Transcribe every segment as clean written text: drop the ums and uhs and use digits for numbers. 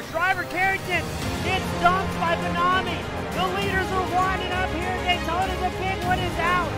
Driver Carrington gets dumped by Benami. The leaders are winding up here at Daytona. The big one is out.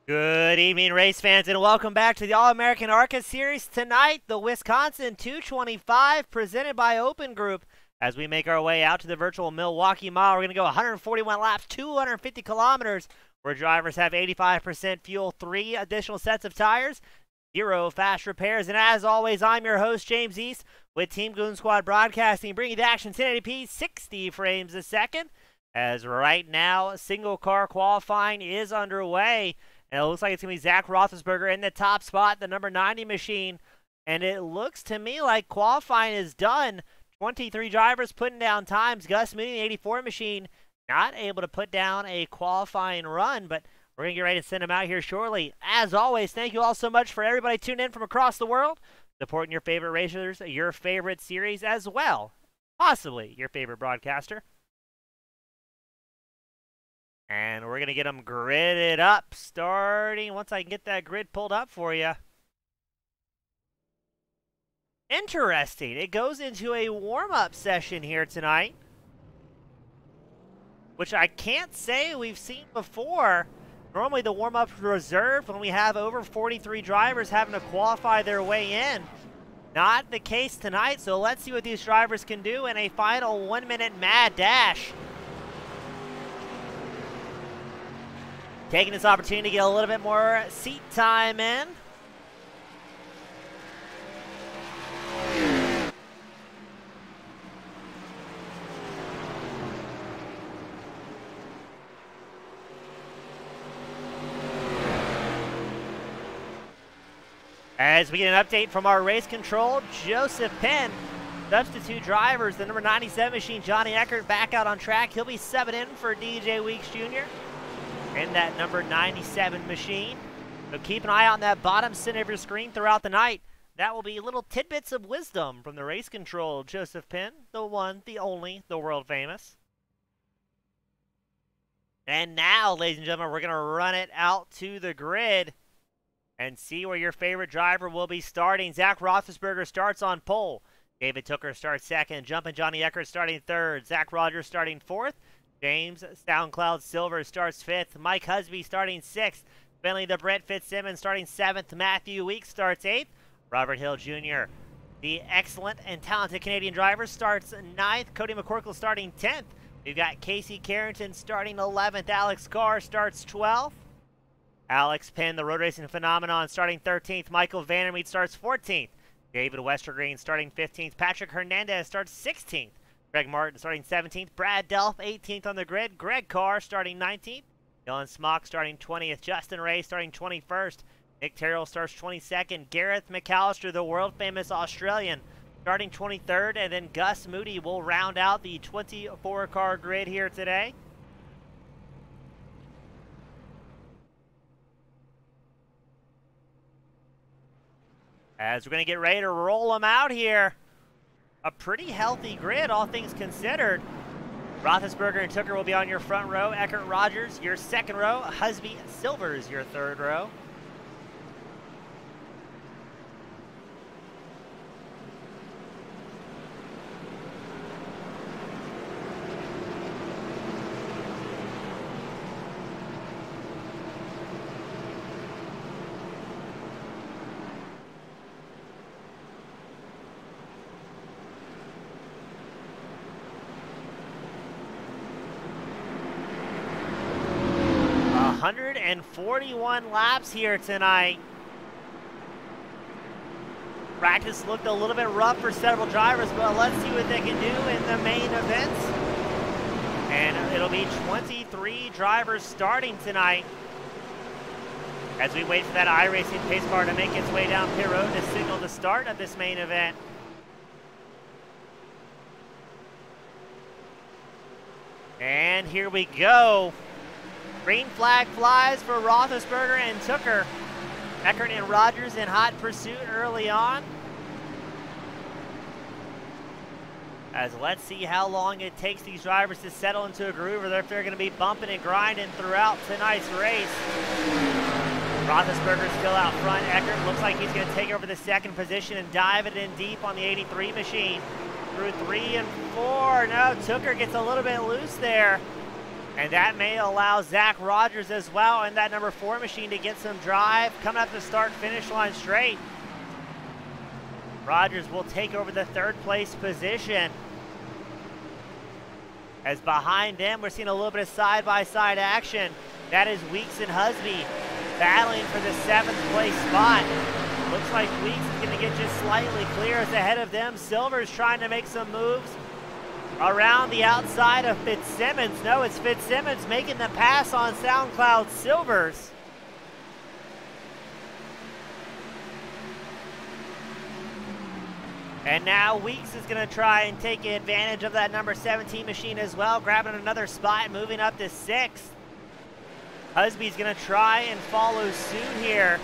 Good evening, race fans, and welcome back to the All-American ARCA Series. Tonight, the Wisconsin 225 presented by Open Group. As we make our way out to the virtual Milwaukee Mile, we're going to go 141 laps, 250 kilometers, where drivers have 85% fuel, 3 additional sets of tires, 0 fast repairs. And as always, I'm your host, James East, with Team Goon Squad Broadcasting, bringing the action 1080p, 60 frames a second. As right now, single car qualifying is underway. And it looks like it's going to be Zach Roethlisberger in the top spot, the number 90 machine. And it looks to me like qualifying is done. 23 drivers putting down times. Gus Mooney, the 84 machine, not able to put down a qualifying run. But we're going to get ready to send him out here shortly. As always, thank you all so much for everybody tuning in from across the world, supporting your favorite racers, your favorite series as well. Possibly your favorite broadcaster. And we're going to get them gridded up, starting once I can get that grid pulled up for you. Interesting. It goes into a warm-up session here tonight, which I can't say we've seen before. Normally the warm-up's reserved when we have over 43 drivers having to qualify their way in. Not the case tonight, so let's see what these drivers can do in a final 1-minute mad dash. Taking this opportunity to get a little bit more seat time in. As we get an update from our race control, Joseph Penn, substitute drivers, the number 97 machine, Johnny Eckert, back out on track. He'll be subbing in for DJ Weeks Jr. in that number 97 machine. So keep an eye on that bottom center of your screen throughout the night. That will be little tidbits of wisdom from the race control, Joseph Penn, the one, the only, the world famous. And now, ladies and gentlemen, we're going to run it out to the grid and see where your favorite driver will be starting. Zach Roethlisberger starts on pole. David Tooker starts second. Jumping Johnny Eckert starting third. Zach Rogers starting fourth. James SoundCloud Silver starts 5th. Mike Husby starting 6th. Finley the Brett Fitzsimmons starting 7th. Matthew Weeks starts 8th. Robert Hill Jr., the excellent and talented Canadian driver, starts 9th. Cody McCorkle starting 10th. We've got Casey Carrington starting 11th. Alex Carr starts 12th. Alex Penn, the road racing phenomenon, starting 13th. Michael Vandermeet starts 14th. David Westergreen starting 15th. Patrick Hernandez starts 16th. Greg Martin starting 17th. Brad Delph 18th on the grid. Greg Carr starting 19th. Dylan Smock starting 20th. Justin Ray starting 21st. Nick Terrell starts 22nd. Gareth McAllister, the world-famous Australian, starting 23rd. And then Gus Moody will round out the 24-car grid here today. As we're going to get ready to roll them out here. A pretty healthy grid, all things considered. Roethlisberger and Tooker will be on your front row. Eckert Rogers, your second row. Husby Silvers, your third row. One 141 laps here tonight. Practice looked a little bit rough for several drivers, but let's see what they can do in the main events. And it'll be 23 drivers starting tonight as we wait for that iRacing pace car to make its way down pit road to signal the start of this main event. And here we go. Green flag flies for Roethlisberger and Tooker. Eckert and Rogers in hot pursuit early on. As let's see how long it takes these drivers to settle into a groove, or if they're going to be bumping and grinding throughout tonight's race. Roethlisberger still out front. Eckert looks like he's going to take over the second position and dive it in deep on the 83 machine. Through 3 and 4. No, Tooker gets a little bit loose there. And that may allow Zach Rogers as well and that number 4 machine to get some drive, coming up the start-finish line straight. Rogers will take over the third place position. As behind them, we're seeing a little bit of side-by-side action. That is Weeks and Husby battling for the 7th place spot. Looks like Weeks is going to get just slightly clear as ahead of them. Silver's trying to make some moves around the outside of Fitzsimmons. No, it's Fitzsimmons making the pass on SoundCloud Silvers. And now Weeks is going to try and take advantage of that number 17 machine as well, grabbing another spot, moving up to 6th. Husby's going to try and follow suit here.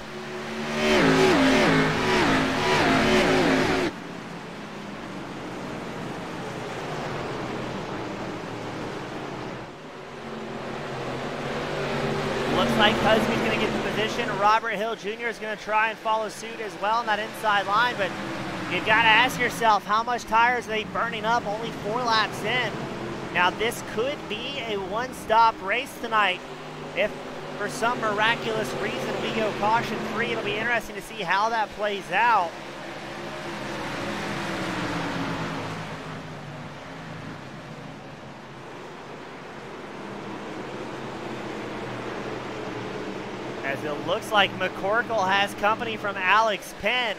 Looks like Husby's going to get the position. Robert Hill Jr. is going to try and follow suit as well on that inside line, but you've got to ask yourself, how much tires are they burning up only 4 laps in? Now, this could be a one-stop race tonight. If for some miraculous reason we go caution-free, it'll be interesting to see how that plays out. As it looks like McCorkle has company from Alex Penn.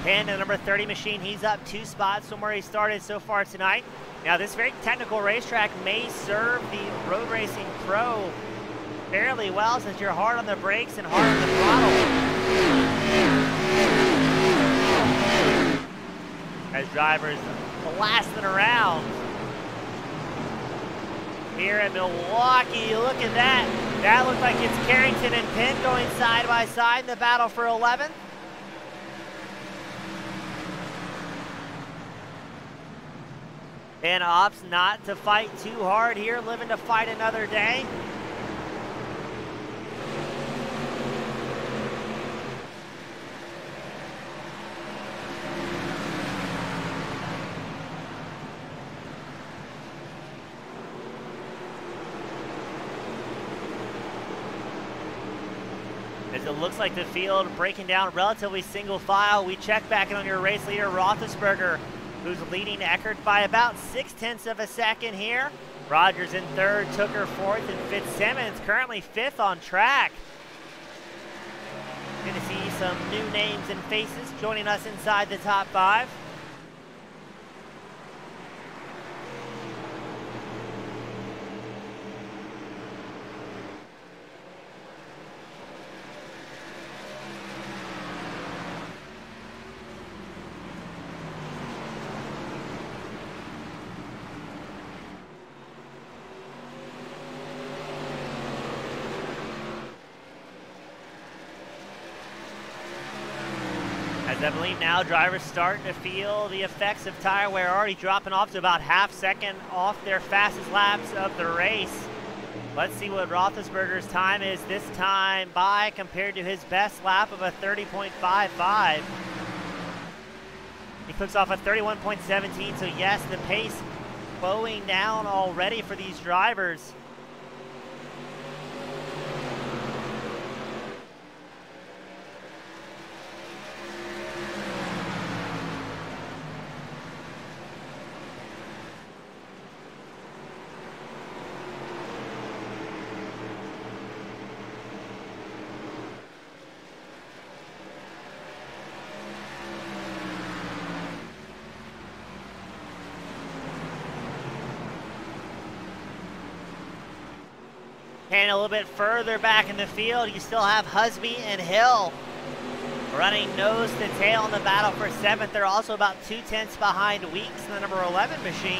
Penn, the number 30 machine, he's up 2 spots from where he started so far tonight. Now, this very technical racetrack may serve the road racing pro fairly well since you're hard on the brakes and hard on the throttle. As drivers blasting around here at Milwaukee. Look at that. That looks like it's Carrington and Penn going side by side in the battle for 11th. Penn opts not to fight too hard here, living to fight another day. As it looks like the field breaking down relatively single file. We check back in on your race leader, Roethlisberger, who's leading Eckert by about 0.6 of a second here. Rogers in third, Tooker fourth, and Fitzsimmons currently fifth on track. Going to see some new names and faces joining us inside the top 5. As I believe now drivers starting to feel the effects of tire wear, already dropping off to about half second off their fastest laps of the race. Let's see what Roethlisberger's time is this time by compared to his best lap of a 30.55. He clicks off a 31.17, so yes, the pace slowing down already for these drivers. And a little bit further back in the field, you still have Husby and Hill running nose to tail in the battle for 7th. They're also about 0.2 behind Weeks in the number 11 machine.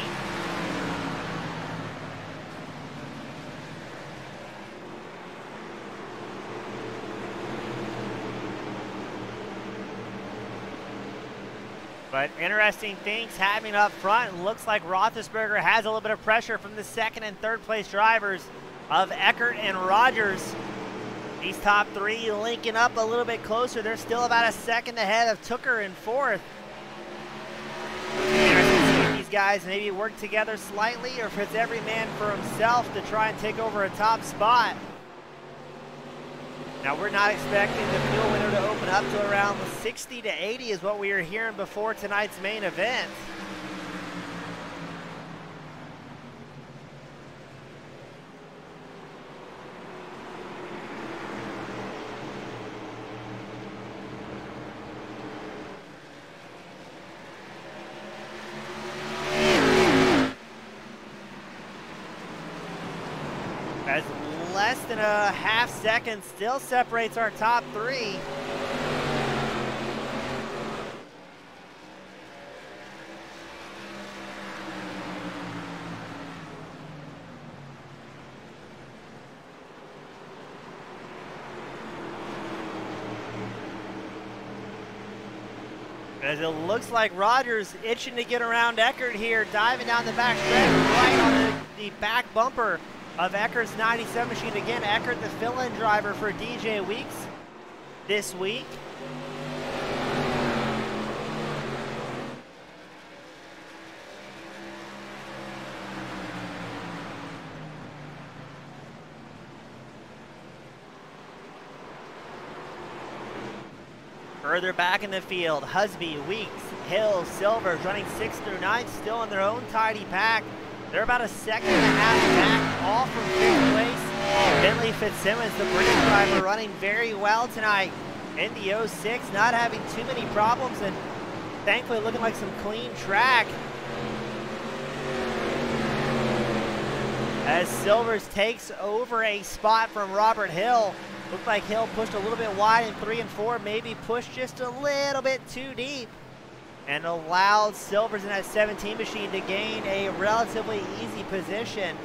But interesting things happening up front. It looks like Roethlisberger has a little bit of pressure from the 2nd and 3rd place drivers of Eckert and Rogers. These top 3 linking up a little bit closer. They're still about a second ahead of Tooker in 4th. Interesting to see if these guys maybe work together slightly, or if it's every man for himself to try and take over a top spot. Now, we're not expecting the fuel window to open up to around 60 to 80 is what we were hearing before tonight's main event. As less than a half second still separates our top 3. As it looks like Rogers itching to get around Eckert here, diving down the back stretch, right on the back bumper of Eckert's 97 machine. Again, Eckert, the fill-in driver for DJ Weeks this week. Further back in the field, Husby, Weeks, Hill, Silvers running 6th through 9th, still in their own tidy pack. They're about a second and a half back off from 5th place. Bentley Fitzsimmons, the British driver, running very well tonight in the 06, not having too many problems, and thankfully looking like some clean track. As Silvers takes over a spot from Robert Hill. Looked like Hill pushed a little bit wide in 3 and 4, maybe pushed just a little bit too deep, and allowed Silvers in that 17 machine to gain a relatively easy position.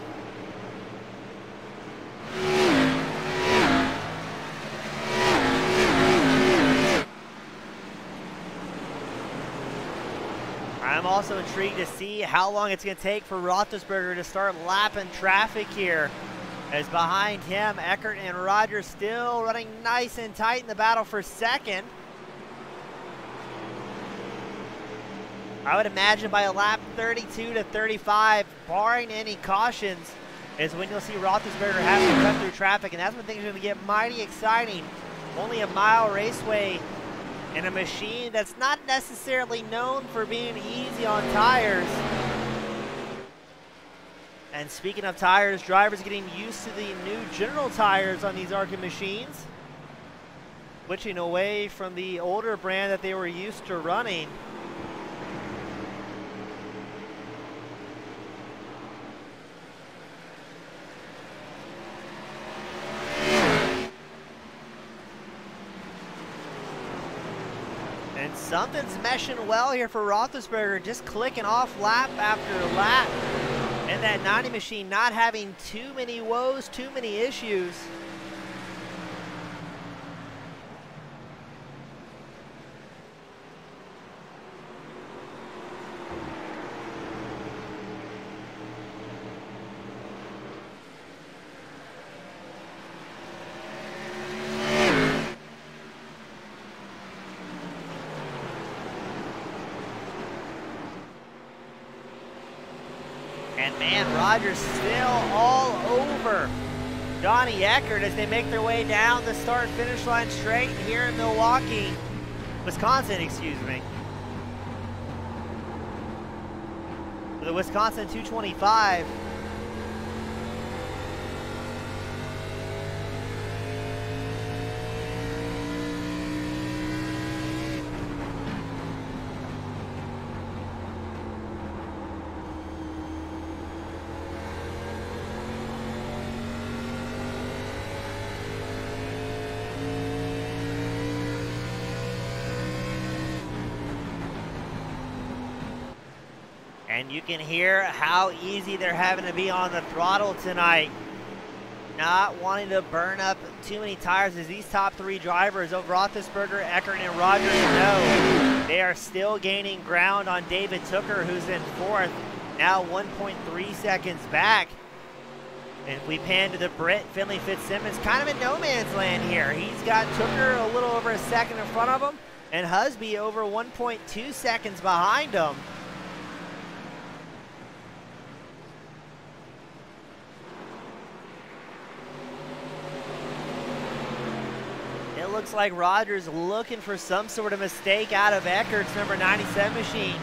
I'm also intrigued to see how long it's going to take for Roethlisberger to start lapping traffic here. As behind him, Eckert and Rogers still running nice and tight in the battle for 2nd. I would imagine by a lap 32 to 35, barring any cautions, is when you'll see Roethlisberger have to cut through traffic, and that's when things are going to get mighty exciting Only a mile raceway and a machine that's not necessarily known for being easy on tires. And speaking of tires, drivers getting used to the new General tires on these ARCA machines, switching away from the older brand that they were used to running. And something's meshing well here for Roethlisberger, just clicking off lap after lap. And that 90 machine not having too many woes, too many issues. And man, Rogers still all over Johnny Eckert as they make their way down the start-finish line straight here in Milwaukee, Wisconsin, excuse me. For the Wisconsin 225. And you can hear how easy they're having to be on the throttle tonight. Not wanting to burn up too many tires as these top three drivers of Roethlisberger, Eckert, and Rogers know they are still gaining ground on David Tooker, who's in fourth, now 1.3 seconds back. And if we pan to the Brit, Finley Fitzsimmons, kind of in no man's land here. He's got Tooker a little over a second in front of him, and Husby over 1.2 seconds behind him. It looks like Rogers looking for some sort of mistake out of Eckert's number 97 machine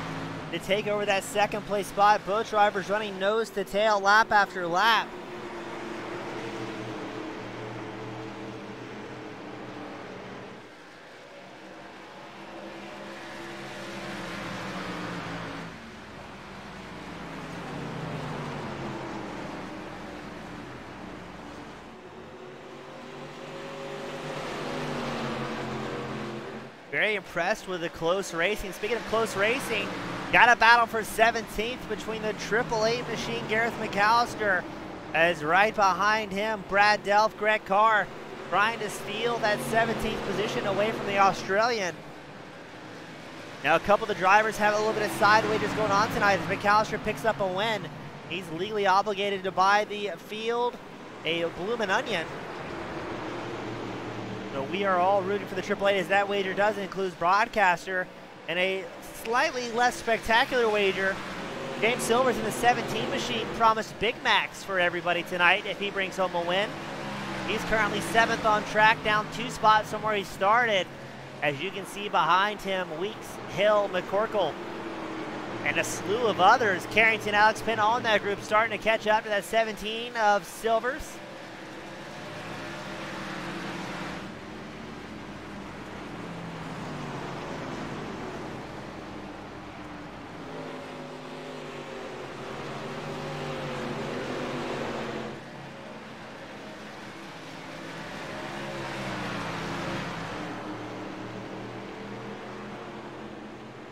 to take over that second place spot. Both drivers running nose to tail lap after lap. Very impressed with the close racing. Speaking of close racing, got a battle for 17th between the 888 machine, Gareth McAllister, as right behind him, Brad Delph, Greg Carr, trying to steal that 17th position away from the Australian. Now a couple of the drivers have a little bit of side wagers going on tonight as McAllister picks up a win. He's legally obligated to buy the field a bloomin' onion. So we are all rooting for the AAA as that wager does include broadcaster, and a slightly less spectacular wager. James Silvers in the 17 machine promised Big Macs for everybody tonight if he brings home a win. He's currently 7th on track, down 2 spots from where he started. As you can see behind him, Weeks, Hill, McCorkle, and a slew of others. Carrington, Alex Penn on that group, starting to catch up to that 17 of Silvers.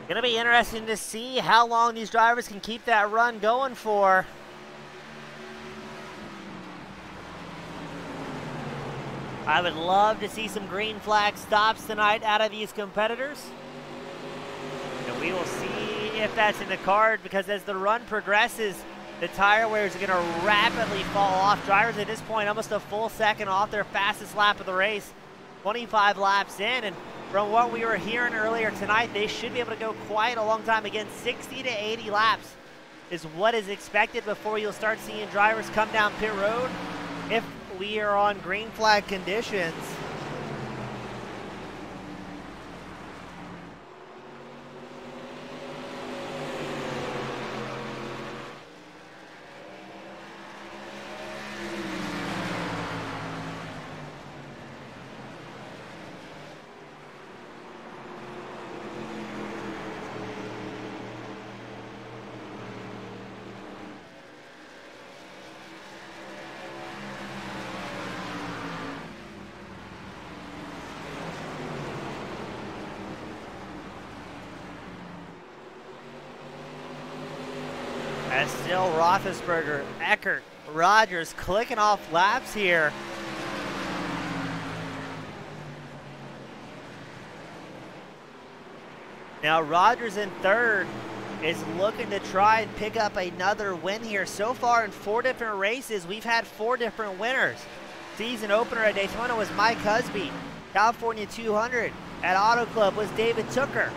Gonna be interesting to see how long these drivers can keep that run going for. I would love to see some green flag stops tonight out of these competitors. And we will see if that's in the card, because as the run progresses, the tire wears are gonna rapidly fall off. Drivers at this point almost a full second off their fastest lap of the race, 25 laps in, and from what we were hearing earlier tonight, they should be able to go quite a long time. Again, 60 to 80 laps is what is expected before you'll start seeing drivers come down pit road if we are on green flag conditions. As still Roethlisberger, Eckert, Rogers clicking off laps here. Now Rogers in third is looking to try and pick up another win here. So far in 4 different races, we've had 4 different winners. Season opener at Daytona was Mike Husby. California 200 at Auto Club was David Tooker.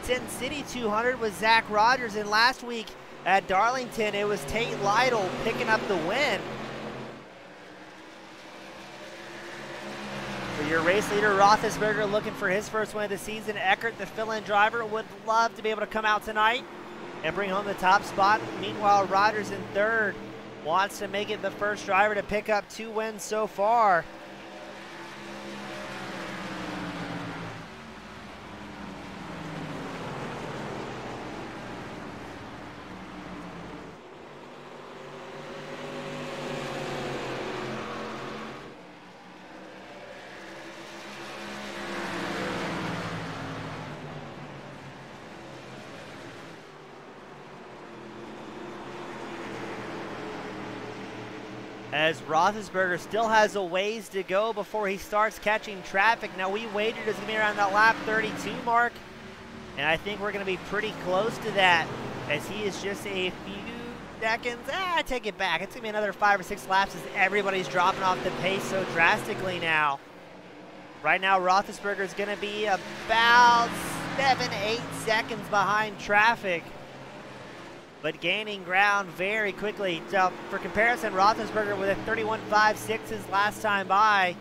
Sin City 200 was Zach Rogers, and last week at Darlington it was Tate Lytle picking up the win. For your race leader, Roethlisberger, looking for his first win of the season. Eckert, the fill-in driver, would love to be able to come out tonight and bring home the top spot. Meanwhile, Rogers in third wants to make it the first driver to pick up 2 wins so far. As Roethlisberger still has a ways to go before he starts catching traffic. Now we wagered it's going to be around that lap 32 mark, and I think we're going to be pretty close to that, as he is just a few seconds. I take it back. It's going to be another 5 or 6 laps as everybody's dropping off the pace so drastically now. Right now Roethlisberger is going to be about 7-8 seconds behind traffic, but gaining ground very quickly. So for comparison, Roethlisberger with a 31.56 his last time by.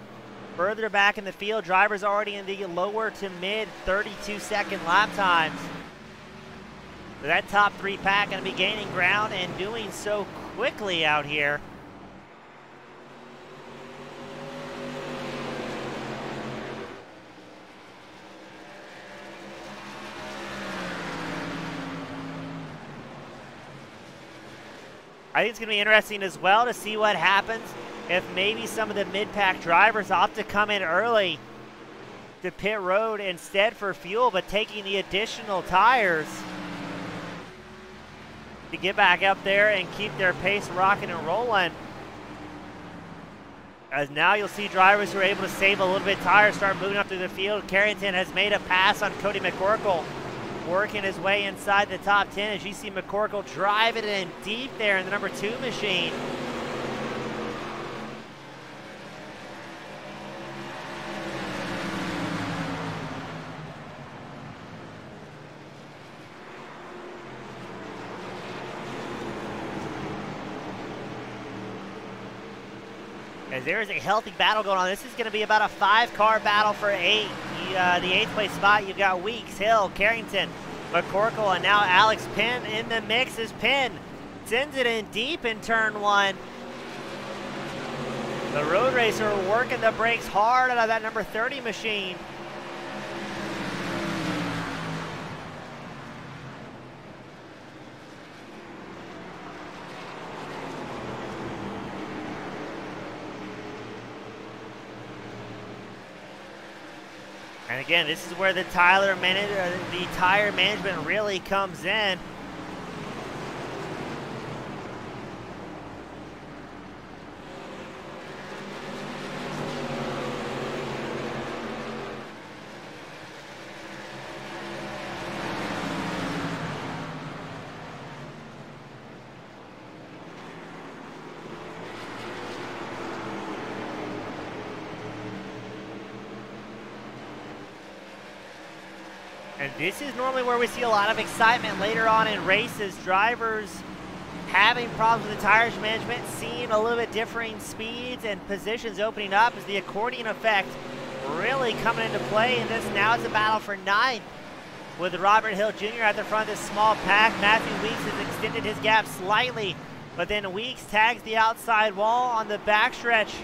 Further back in the field, drivers already in the lower to mid 32-second lap times. So that top 3 pack going to be gaining ground and doing so quickly out here. I think it's going to be interesting as well to see what happens if maybe some of the mid-pack drivers opt to come in early to pit road instead for fuel, but taking the additional tires to get back up there and keep their pace rocking and rolling. As now you'll see drivers who are able to save a little bit of tires start moving up through the field. Carrington has made a pass on Cody McCorkle, working his way inside the top 10 as you see McCorkle drive it in deep there in the number 2 machine. As there is a healthy battle going on. This is going to be about a 5-car battle for 8. The 8th place spot, you've got Weeks, Hill, Carrington, McCorkle, and now Alex Penn in the mix as Penn sends it in deep in turn 1. The road racer working the brakes hard out of that number 30 machine. And again, this is where the tire management really comes in. And this is normally where we see a lot of excitement later on in races. Drivers having problems with the tires management, seeing a little bit differing speeds and positions opening up as the accordion effect really coming into play. And this now is a battle for 9th with Robert Hill Jr. at the front of this small pack. Matthew Weeks has extended his gap slightly, but then Weeks tags the outside wall on the backstretch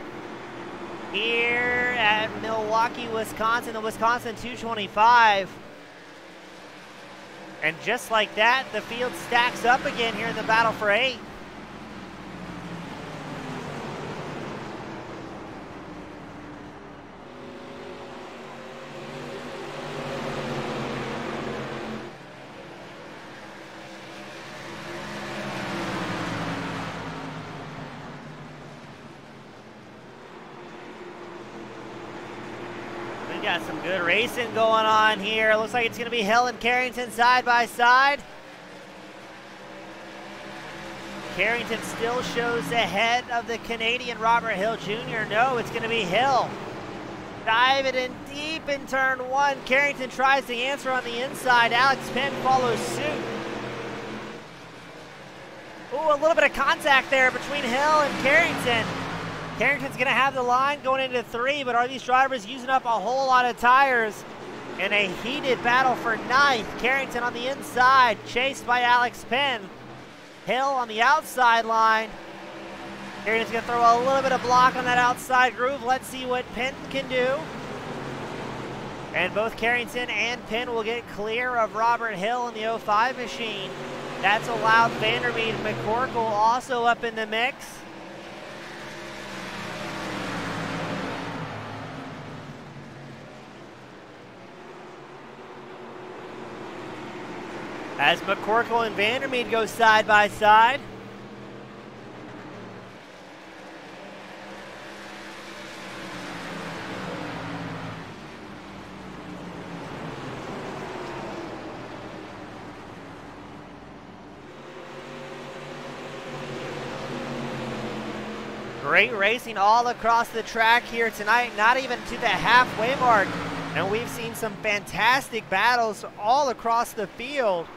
here at Milwaukee, Wisconsin, the Wisconsin 225. And just like that, the field stacks up again here in the battle for 8. Got some good racing going on here. Looks like it's going to be Hill and Carrington side by side. Carrington still shows ahead of the Canadian Robert Hill Jr. No, it's going to be Hill. Diving in deep in turn one. Carrington tries to answer on the inside. Alex Penn follows suit. Ooh, a little bit of contact there between Hill and Carrington. Carrington's going to have the line going into 3, but are these drivers using up a whole lot of tires in a heated battle for 9th? Carrington on the inside, chased by Alex Penn. Hill on the outside line. Carrington's going to throw a little bit of block on that outside groove. Let's see what Penn can do. And both Carrington and Penn will get clear of Robert Hill in the 05 machine. That's allowed Vandermeed and McCorkle also up in the mix. As McCorkle and Vandermeed go side by side. Great racing all across the track here tonight, not even to the halfway mark. And we've seen some fantastic battles all across the field.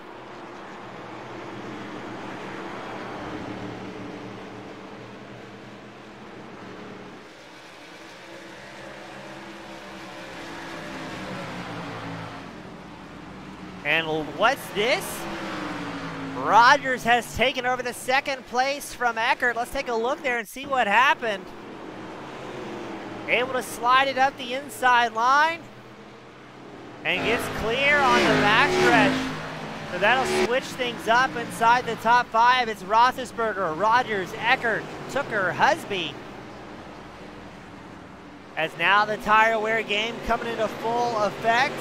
And what's this? Rogers has taken over the second place from Eckert. Let's take a look there and see what happened. Able to slide it up the inside line. And gets clear on the backstretch. So that'll switch things up inside the top 5. It's Roethlisberger, Rogers, Eckert, Tooker, Husby. As now the tire wear game coming into full effect.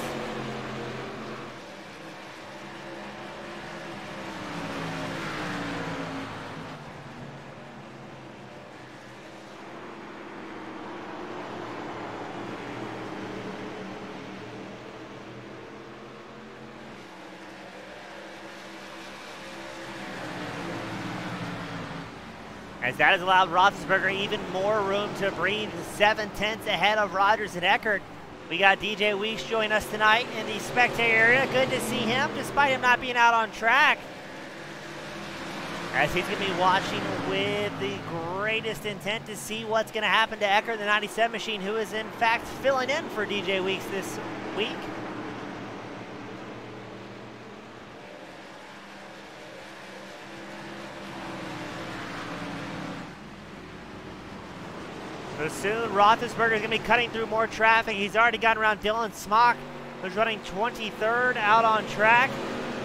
As that has allowed Roethlisberger even more room to breathe, 7/10 ahead of Rogers and Eckert. We got DJ Weeks join us tonight in the spectator area. Good to see him, despite him not being out on track. As he's going to be watching with the greatest intent to see what's going to happen to Eckert, the 97 machine, who is in fact filling in for DJ Weeks this week. So soon, Roethlisberger is going to be cutting through more traffic. He's already gotten around Dylan Smock, who's running 23rd out on track.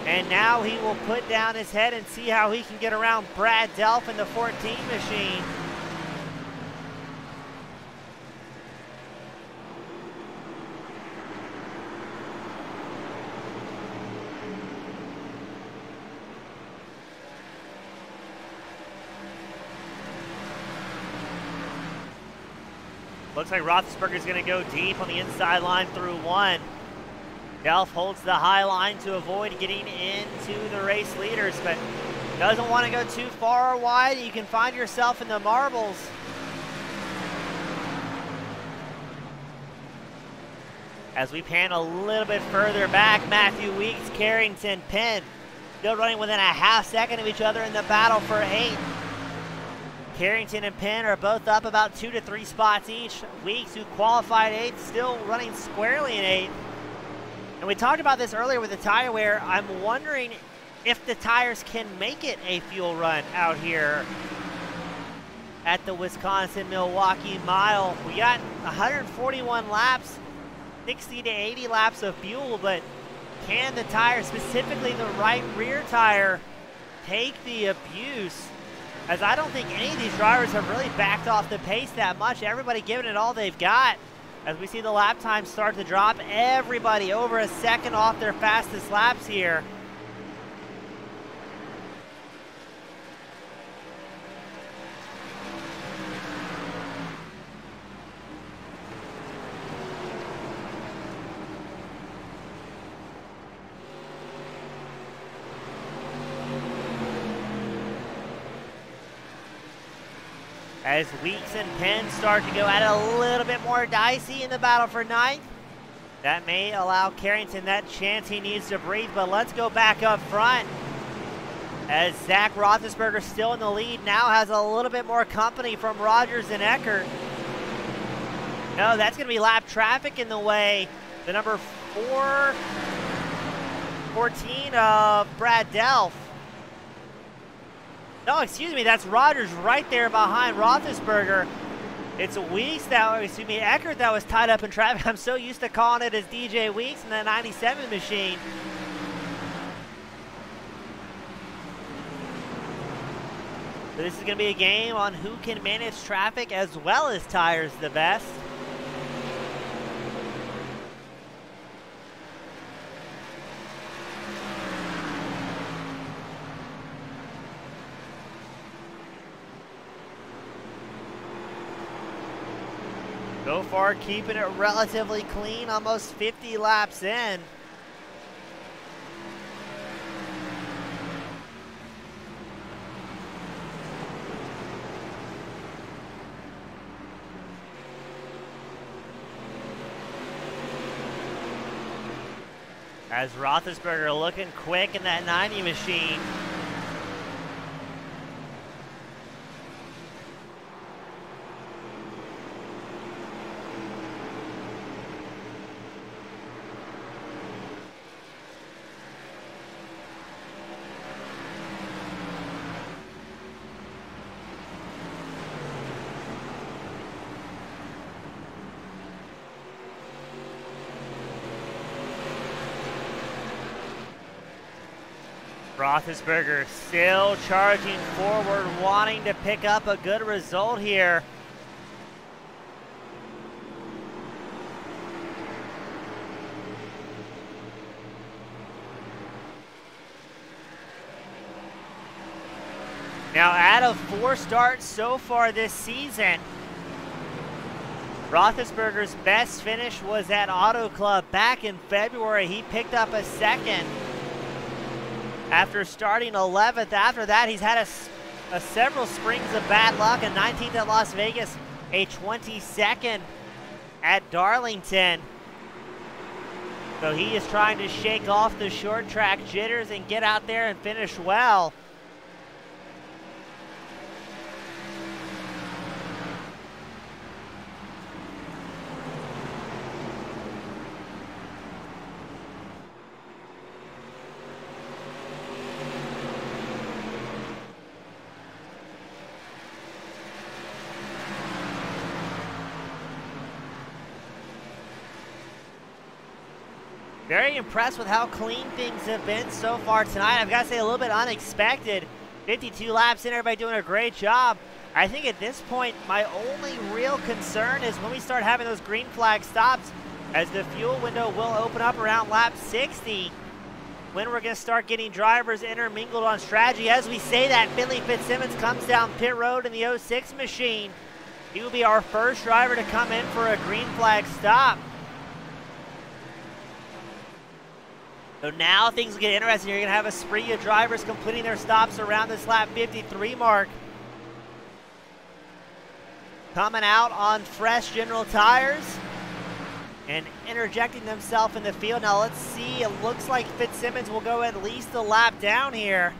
And now he will put down his head and see how he can get around Brad Delph in the 14 machine. Looks like Roethlisberger is going to go deep on the inside line through 1. Delph holds the high line to avoid getting into the race leaders, but doesn't want to go too far wide. You can find yourself in the marbles. As we pan a little bit further back, Matthew Weeks, Carrington, Penn, still running within a half second of each other in the battle for 8th. Carrington and Penn are both up about 2 to 3 spots each. Weeks, who qualified 8th, still running squarely in 8th. And we talked about this earlier with the tire wear. I'm wondering if the tires can make it a fuel run out here at the Wisconsin-Milwaukee Mile. We got 141 laps, 60 to 80 laps of fuel, but can the tire, specifically the right rear tire, take the abuse? As I don't think any of these drivers have really backed off the pace that much. Everybody giving it all they've got. As we see the lap times start to drop, everybody over a second off their fastest laps here. as Weeks and Penn start to go at it a little bit more dicey in the battle for ninth. That may allow Carrington that chance he needs to breathe, but let's go back up front. As Zach Roethlisberger, still in the lead, now has a little bit more company from Rogers and Eckert. No, that's going to be lap traffic in the way. The number 14 of Brad Delph. No, excuse me, that's Rogers right there behind Roethlisberger. It's Weeks Eckert that was tied up in traffic. I'm so used to calling it as DJ Weeks in the 97 machine. So this is going to be a game on who can manage traffic as well as tires the best. So far, keeping it relatively clean, almost 50 laps in. As Roethlisberger looking quick in that 90 machine. Roethlisberger still charging forward, wanting to pick up a good result here. Now, out of 4 starts so far this season, Roethlisberger's best finish was at Auto Club back in February. He picked up a 2nd. After starting 11th, after that, he's had several springs of bad luck. A 19th at Las Vegas, a 22nd at Darlington. So he is trying to shake off the short track jitters and get out there and finish well. Very impressed with how clean things have been so far tonight. I've got to say, a little bit unexpected. 52 laps in, everybody doing a great job. I think at this point, my only real concern is when we start having those green flag stops, as the fuel window will open up around lap 60, when we're going to start getting drivers intermingled on strategy. As we say that, Finley Fitzsimmons comes down pit road in the 06 machine. He will be our first driver to come in for a green flag stop. So now things will get interesting. You're going to have a spree of drivers completing their stops around this lap 53 mark. Coming out on fresh General tires and interjecting themselves in the field. Now let's see. It looks like Fitzsimmons will go at least a lap down here.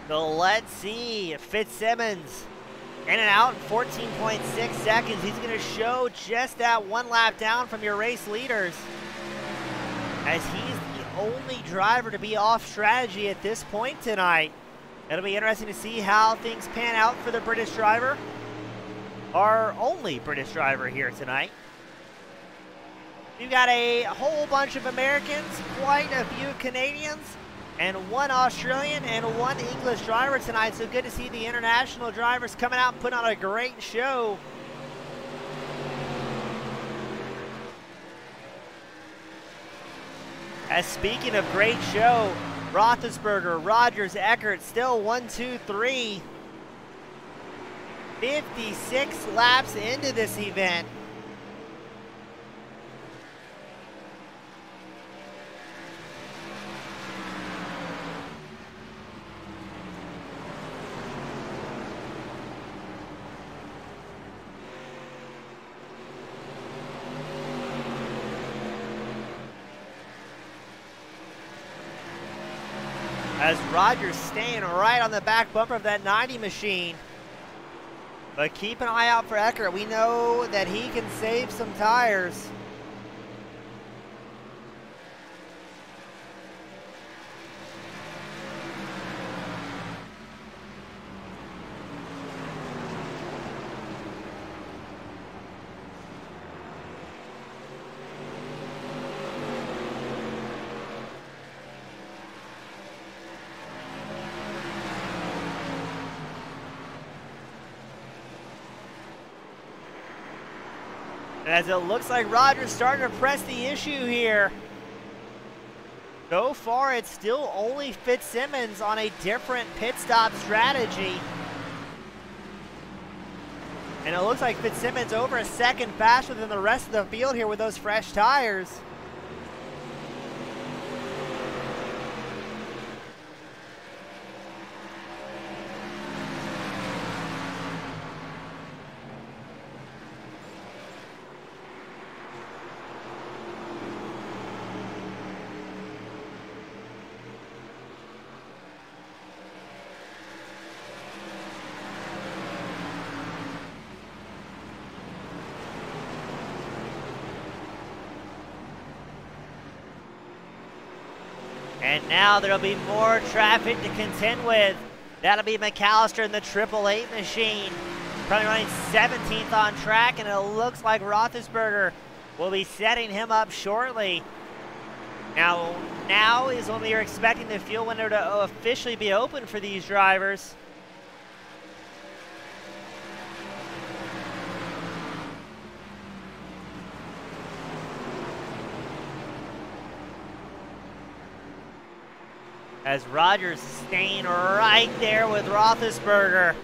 So let's see, Fitzsimmons in and out in 14.6 seconds. He's going to show just that 1 lap down from your race leaders, as he's the only driver to be off strategy at this point tonight. It'll be interesting to see how things pan out for the British driver, our only British driver here tonight. We've got a whole bunch of Americans, quite a few Canadians, and one Australian and one English driver tonight. So good to see the international drivers coming out and putting on a great show. As speaking of great show, Roethlisberger, Rogers, Eckert still 1, 2, 3. 56 laps into this event. As Rogers staying right on the back bumper of that 90 machine. But keep an eye out for Eckert. We know that he can save some tires. As it looks like Rogers starting to press the issue here. So far, it's still only Fitzsimmons on a different pit stop strategy. And it looks like Fitzsimmons over a second faster than the rest of the field here with those fresh tires. And now there'll be more traffic to contend with. That'll be McAllister in the 888 machine. Probably running 17th on track, and it looks like Roethlisberger will be setting him up shortly. Now is when we are expecting the fuel window to officially be open for these drivers. As Rogers staying right there with Roethlisberger.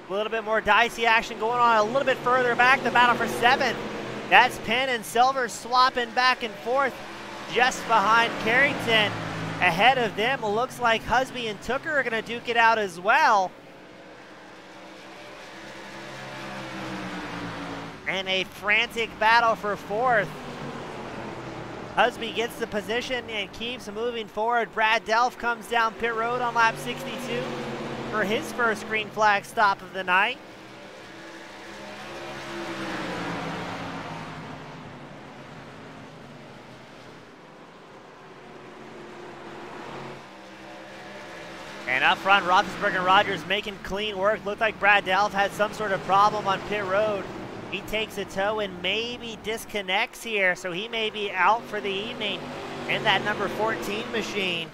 A little bit more dicey action going on a little bit further back, the battle for 7th. That's Penn and Silver swapping back and forth just behind Carrington. Ahead of them, it looks like Husby and Tooker are going to duke it out as well. And a frantic battle for 4th. Husby gets the position and keeps moving forward. Brad Delph comes down pit road on lap 62 for his first green flag stop of the night. And up front, Roethlisberger and Rogers making clean work. Looked like Brad Delph had some sort of problem on pit road. He takes a tow and maybe disconnects here, so he may be out for the evening in that number 14 machine.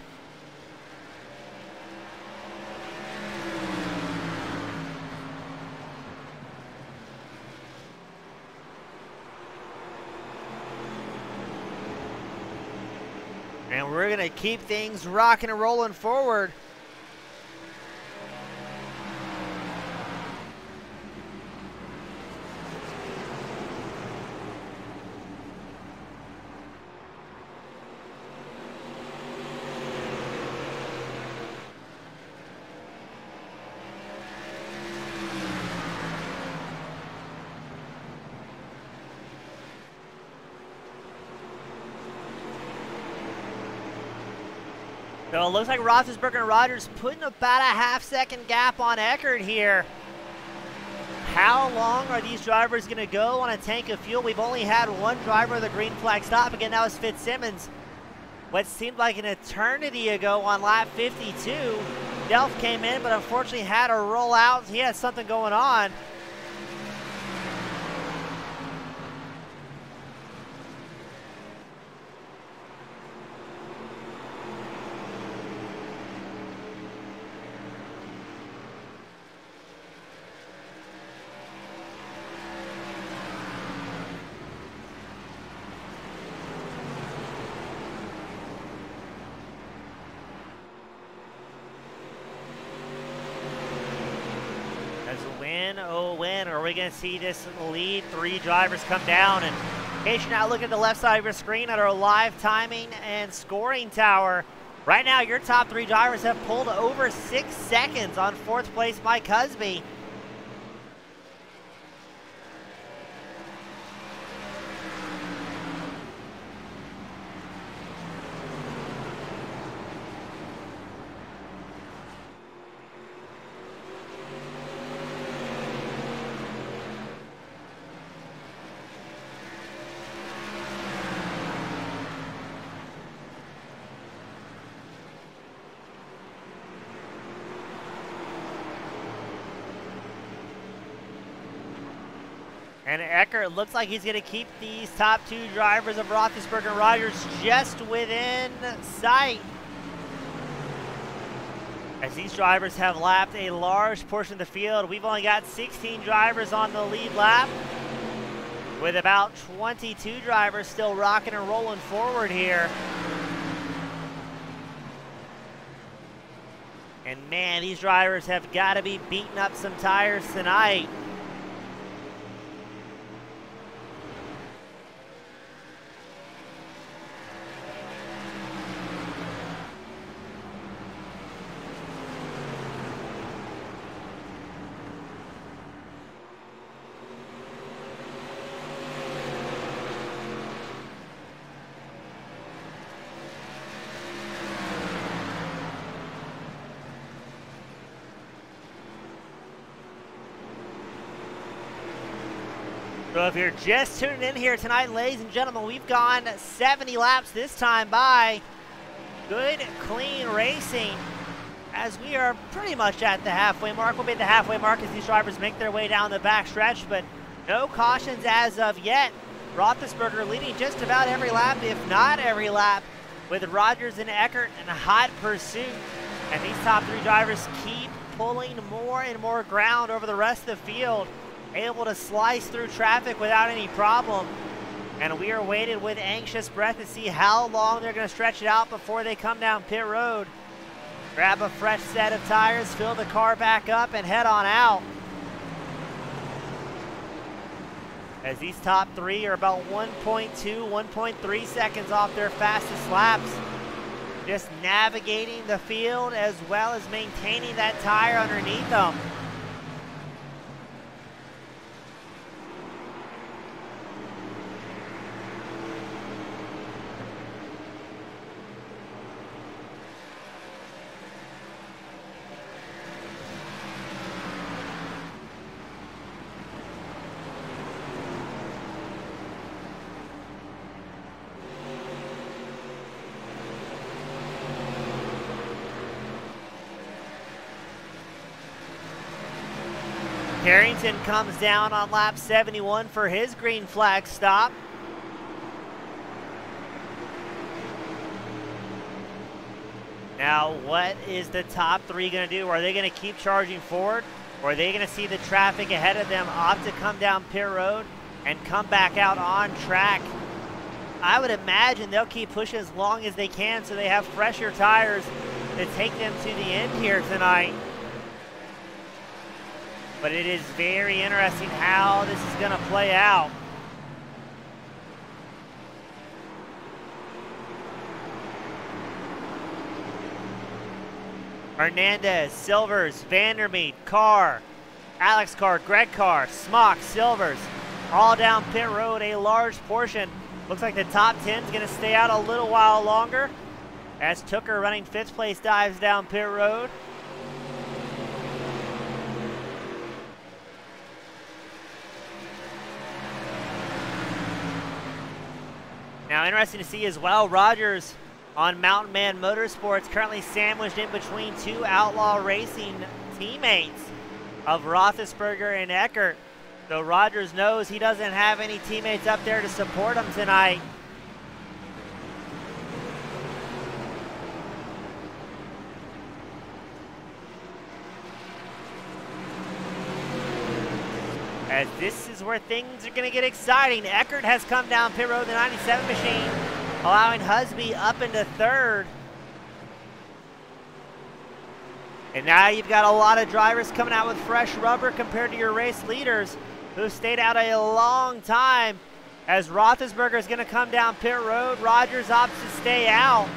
And we're going to keep things rocking and rolling forward. So it looks like Roethlisberger and Rogers putting about a half-second gap on Eckert here. How long are these drivers going to go on a tank of fuel? We've only had one driver of the green flag stop. Again, that was Fitzsimmons. What seemed like an eternity ago on lap 52. Delph came in, but unfortunately had to roll out. He had something going on. As when, oh when, are we going to see this lead 3 drivers come down? And in case you're not looking at the left side of your screen at our live timing and scoring tower, right now your top 3 drivers have pulled over 6 seconds. On 4th place, Mike Husby. And Eckert looks like he's going to keep these top 2 drivers of Roethlisberger and Rogers just within sight, as these drivers have lapped a large portion of the field. We've only got 16 drivers on the lead lap, with about 22 drivers still rocking and rolling forward here. And man, these drivers have got to be beating up some tires tonight. So if you're just tuning in here tonight, ladies and gentlemen, we've gone 70 laps this time by. Good, clean racing, as we are pretty much at the halfway mark. We'll be at the halfway mark as these drivers make their way down the back stretch, but no cautions as of yet. Roethlisberger leading just about every lap, if not every lap, with Rogers and Eckert in hot pursuit. And these top 3 drivers keep pulling more and more ground over the rest of the field, able to slice through traffic without any problem. And we are waiting with anxious breath to see how long they're going to stretch it out before they come down pit road, grab a fresh set of tires, fill the car back up, and head on out. As these top 3 are about 1.2, 1.3 seconds off their fastest laps, just navigating the field as well as maintaining that tire underneath them. Harrington comes down on lap 71 for his green flag stop. Now, what is the top 3 going to do? Are they going to keep charging forward, or are they going to see the traffic ahead of them opt to come down pit road and come back out on track? I would imagine they'll keep pushing as long as they can so they have fresher tires to take them to the end here tonight. But it is very interesting how this is going to play out. Hernandez, Silvers, Vandermeet, Carr, Alex Carr, Greg Carr, Smock, Silvers, all down pit road, a large portion. Looks like the top 10 is going to stay out a little while longer, as Tooker, running 5th place, dives down pit road. Now, interesting to see as well, Rogers on Mountain Man Motorsports, currently sandwiched in between 2 Outlaw Racing teammates of Roethlisberger and Eckert. So Rogers knows he doesn't have any teammates up there to support him tonight. As this is where things are going to get exciting. Eckert has come down pit road, the 97 machine, allowing Husby up into 3rd. And now you've got a lot of drivers coming out with fresh rubber compared to your race leaders who stayed out a long time. As Roethlisberger is going to come down pit road, Rogers opts to stay out.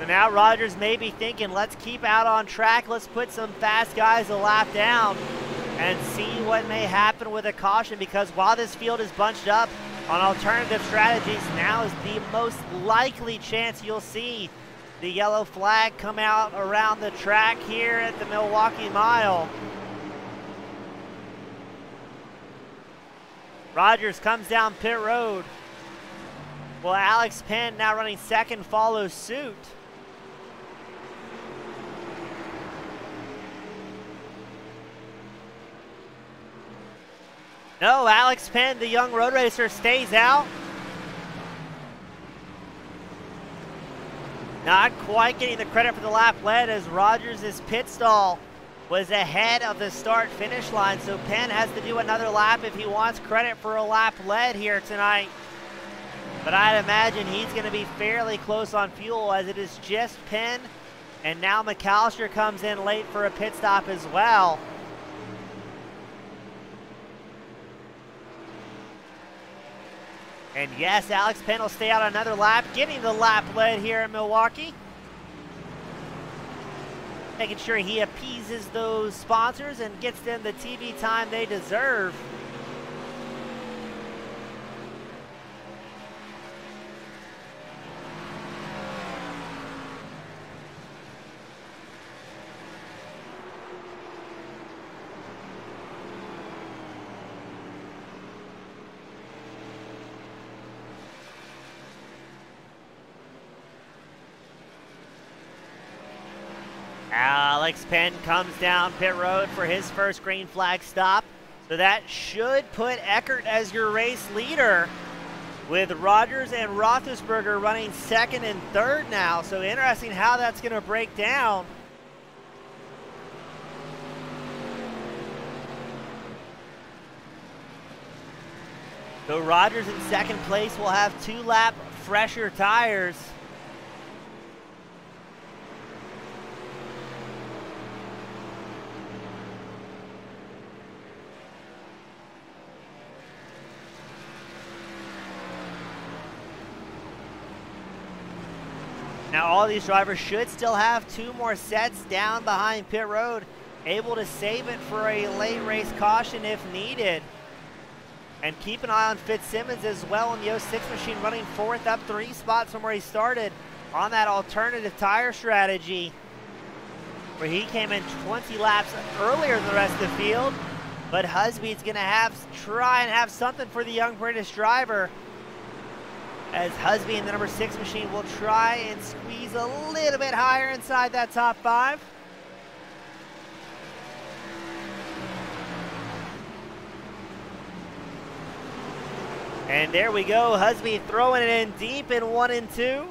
So now Rogers may be thinking, let's keep out on track, let's put some fast guys a lap down and see what may happen with a caution, because while this field is bunched up on alternative strategies, now is the most likely chance you'll see the yellow flag come out around the track here at the Milwaukee Mile. Rogers comes down pit road. Well, Alex Penn, now running second, follows suit. No, Alex Penn, the young road racer, stays out. Not quite getting the credit for the lap led, as Rogers' pit stall was ahead of the start-finish line, so Penn has to do another lap if he wants credit for a lap led here tonight. But I'd imagine he's going to be fairly close on fuel, as it is just Penn, and now McAllister comes in late for a pit stop as well. And yes, Alex Penn will stay out another lap, getting the lap led here in Milwaukee. Making sure he appeases those sponsors and gets them the TV time they deserve. Alex Penn comes down pit road for his first green flag stop. So that should put Eckert as your race leader, with Rogers and Roethlisberger running second and third now. So interesting how that's going to break down. So Rogers in second place will have 2 lap fresher tires. Now all these drivers should still have 2 more sets down behind pit road, able to save it for a late race caution if needed. And keep an eye on Fitzsimmons as well in the 06 machine, running 4th, up 3 spots from where he started on that alternative tire strategy, where he came in 20 laps earlier than the rest of the field. But Husby's going to try and have something for the young British driver, as Husby in the number 6 machine will try and squeeze a little bit higher inside that top 5. And there we go, Husby throwing it in deep in 1 and 2.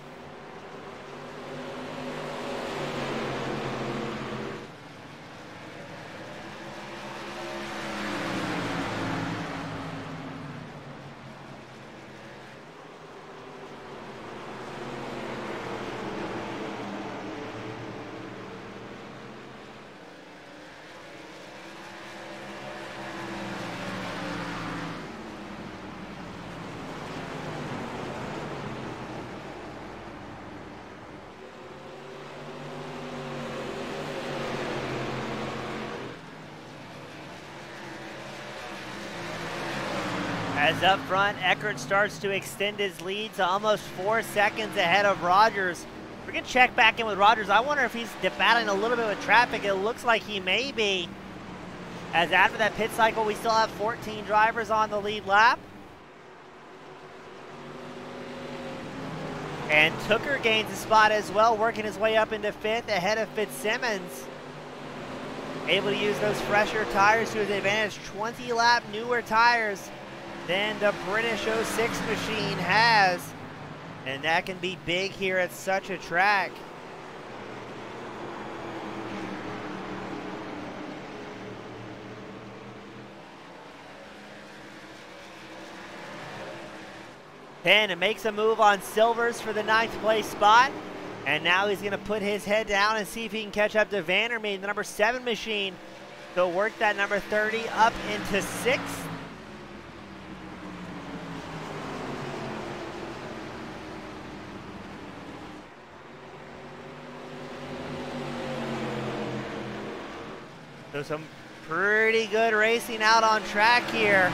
As up front, Eckert starts to extend his lead to almost 4 seconds ahead of Rogers. We're going to check back in with Rogers. I wonder if he's battling a little bit with traffic. It looks like he may be, as after that pit cycle, we still have 14 drivers on the lead lap. And Tooker gains a spot as well, working his way up into 5th ahead of Fitzsimmons. Able to use those fresher tires to his advantage, 20 lap newer tires than the British 06 machine has. And that can be big here at such a track. Penn makes a move on Silvers for the 9th place spot. And now he's going to put his head down and see if he can catch up to Vandermeer, the number 7 machine. So work that number 30 up into 6th. So some pretty good racing out on track here,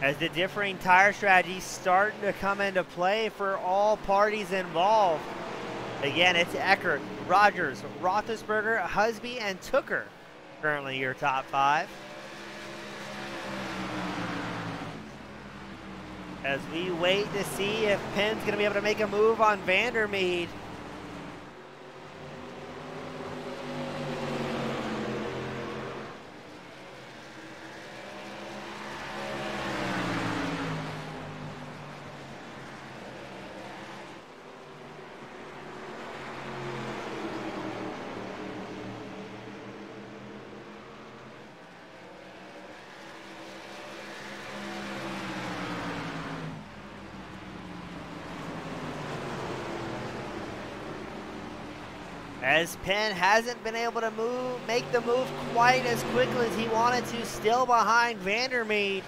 as the differing tire strategies starting to come into play for all parties involved. Again, it's Eckert, Rogers, Roethlisberger, Husby, and Tooker currently your top 5. As we wait to see if Penn's going to be able to make a move on Vandermeer. As Penn hasn't been able to make the move quite as quickly as he wanted to, still behind Vandermeer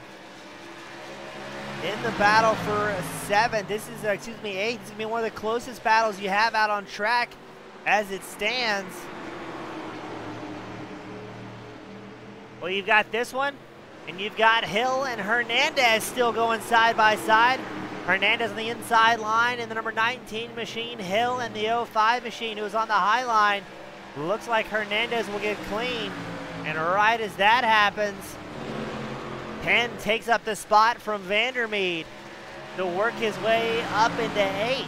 in the battle for 7th. This is, 8th. This is going to be one of the closest battles you have out on track as it stands. Well, you've got this one, and you've got Hill and Hernandez still going side by side. Hernandez on the inside line in the number 19 machine, Hill and the 05 machine who is on the high line. Looks like Hernandez will get clean, and right as that happens, Penn takes up the spot from Vandermeer to work his way up into 8th.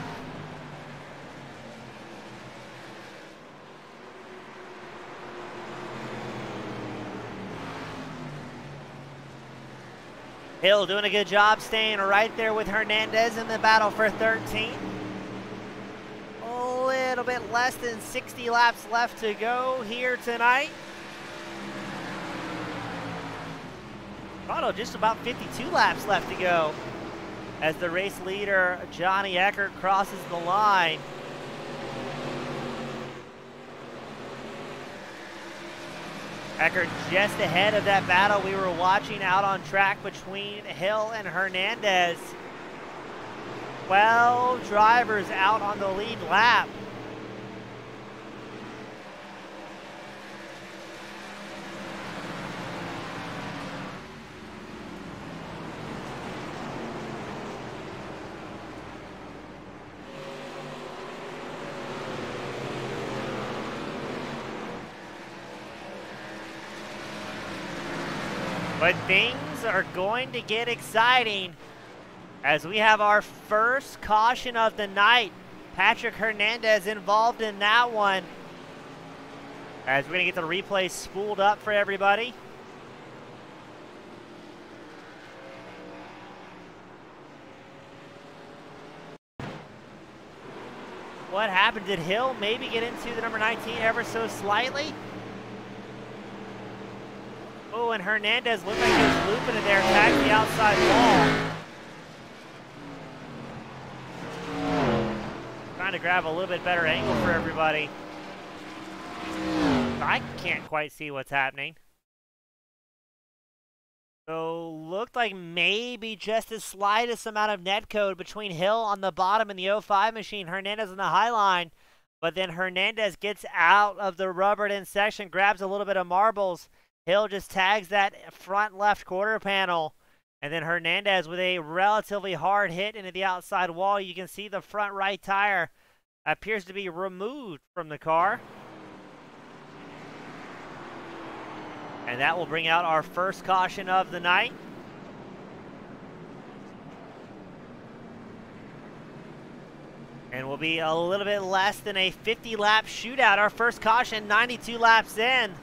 Hill doing a good job staying right there with Hernandez in the battle for 13. A little bit less than 60 laps left to go here tonight. Just about 52 laps left to go as the race leader, Johnny Eckert, crosses the line. Eckert just ahead of that battle we were watching out on track between Hill and Hernandez. 12 drivers out on the lead lap. But things are going to get exciting as we have our first caution of the night. Patrick Hernandez involved in that one. As we're going to get the replay spooled up for everybody. What happened? Did Hill maybe get into the number 19 ever so slightly? Oh, and Hernandez looked like he was looping it there, tagged the outside wall. Trying to grab a little bit better angle for everybody. I can't quite see what's happening. So, looked like maybe just the slightest amount of net code between Hill on the bottom and the 05 machine, Hernandez on the high line. But then Hernandez gets out of the rubbered in section, grabs a little bit of marbles. Hill just tags that front left quarter panel, and then Hernandez with a relatively hard hit into the outside wall. You can see the front right tire appears to be removed from the car. And that will bring out our first caution of the night. And will be a little bit less than a 50-lap shootout. Our first caution, 92 laps in.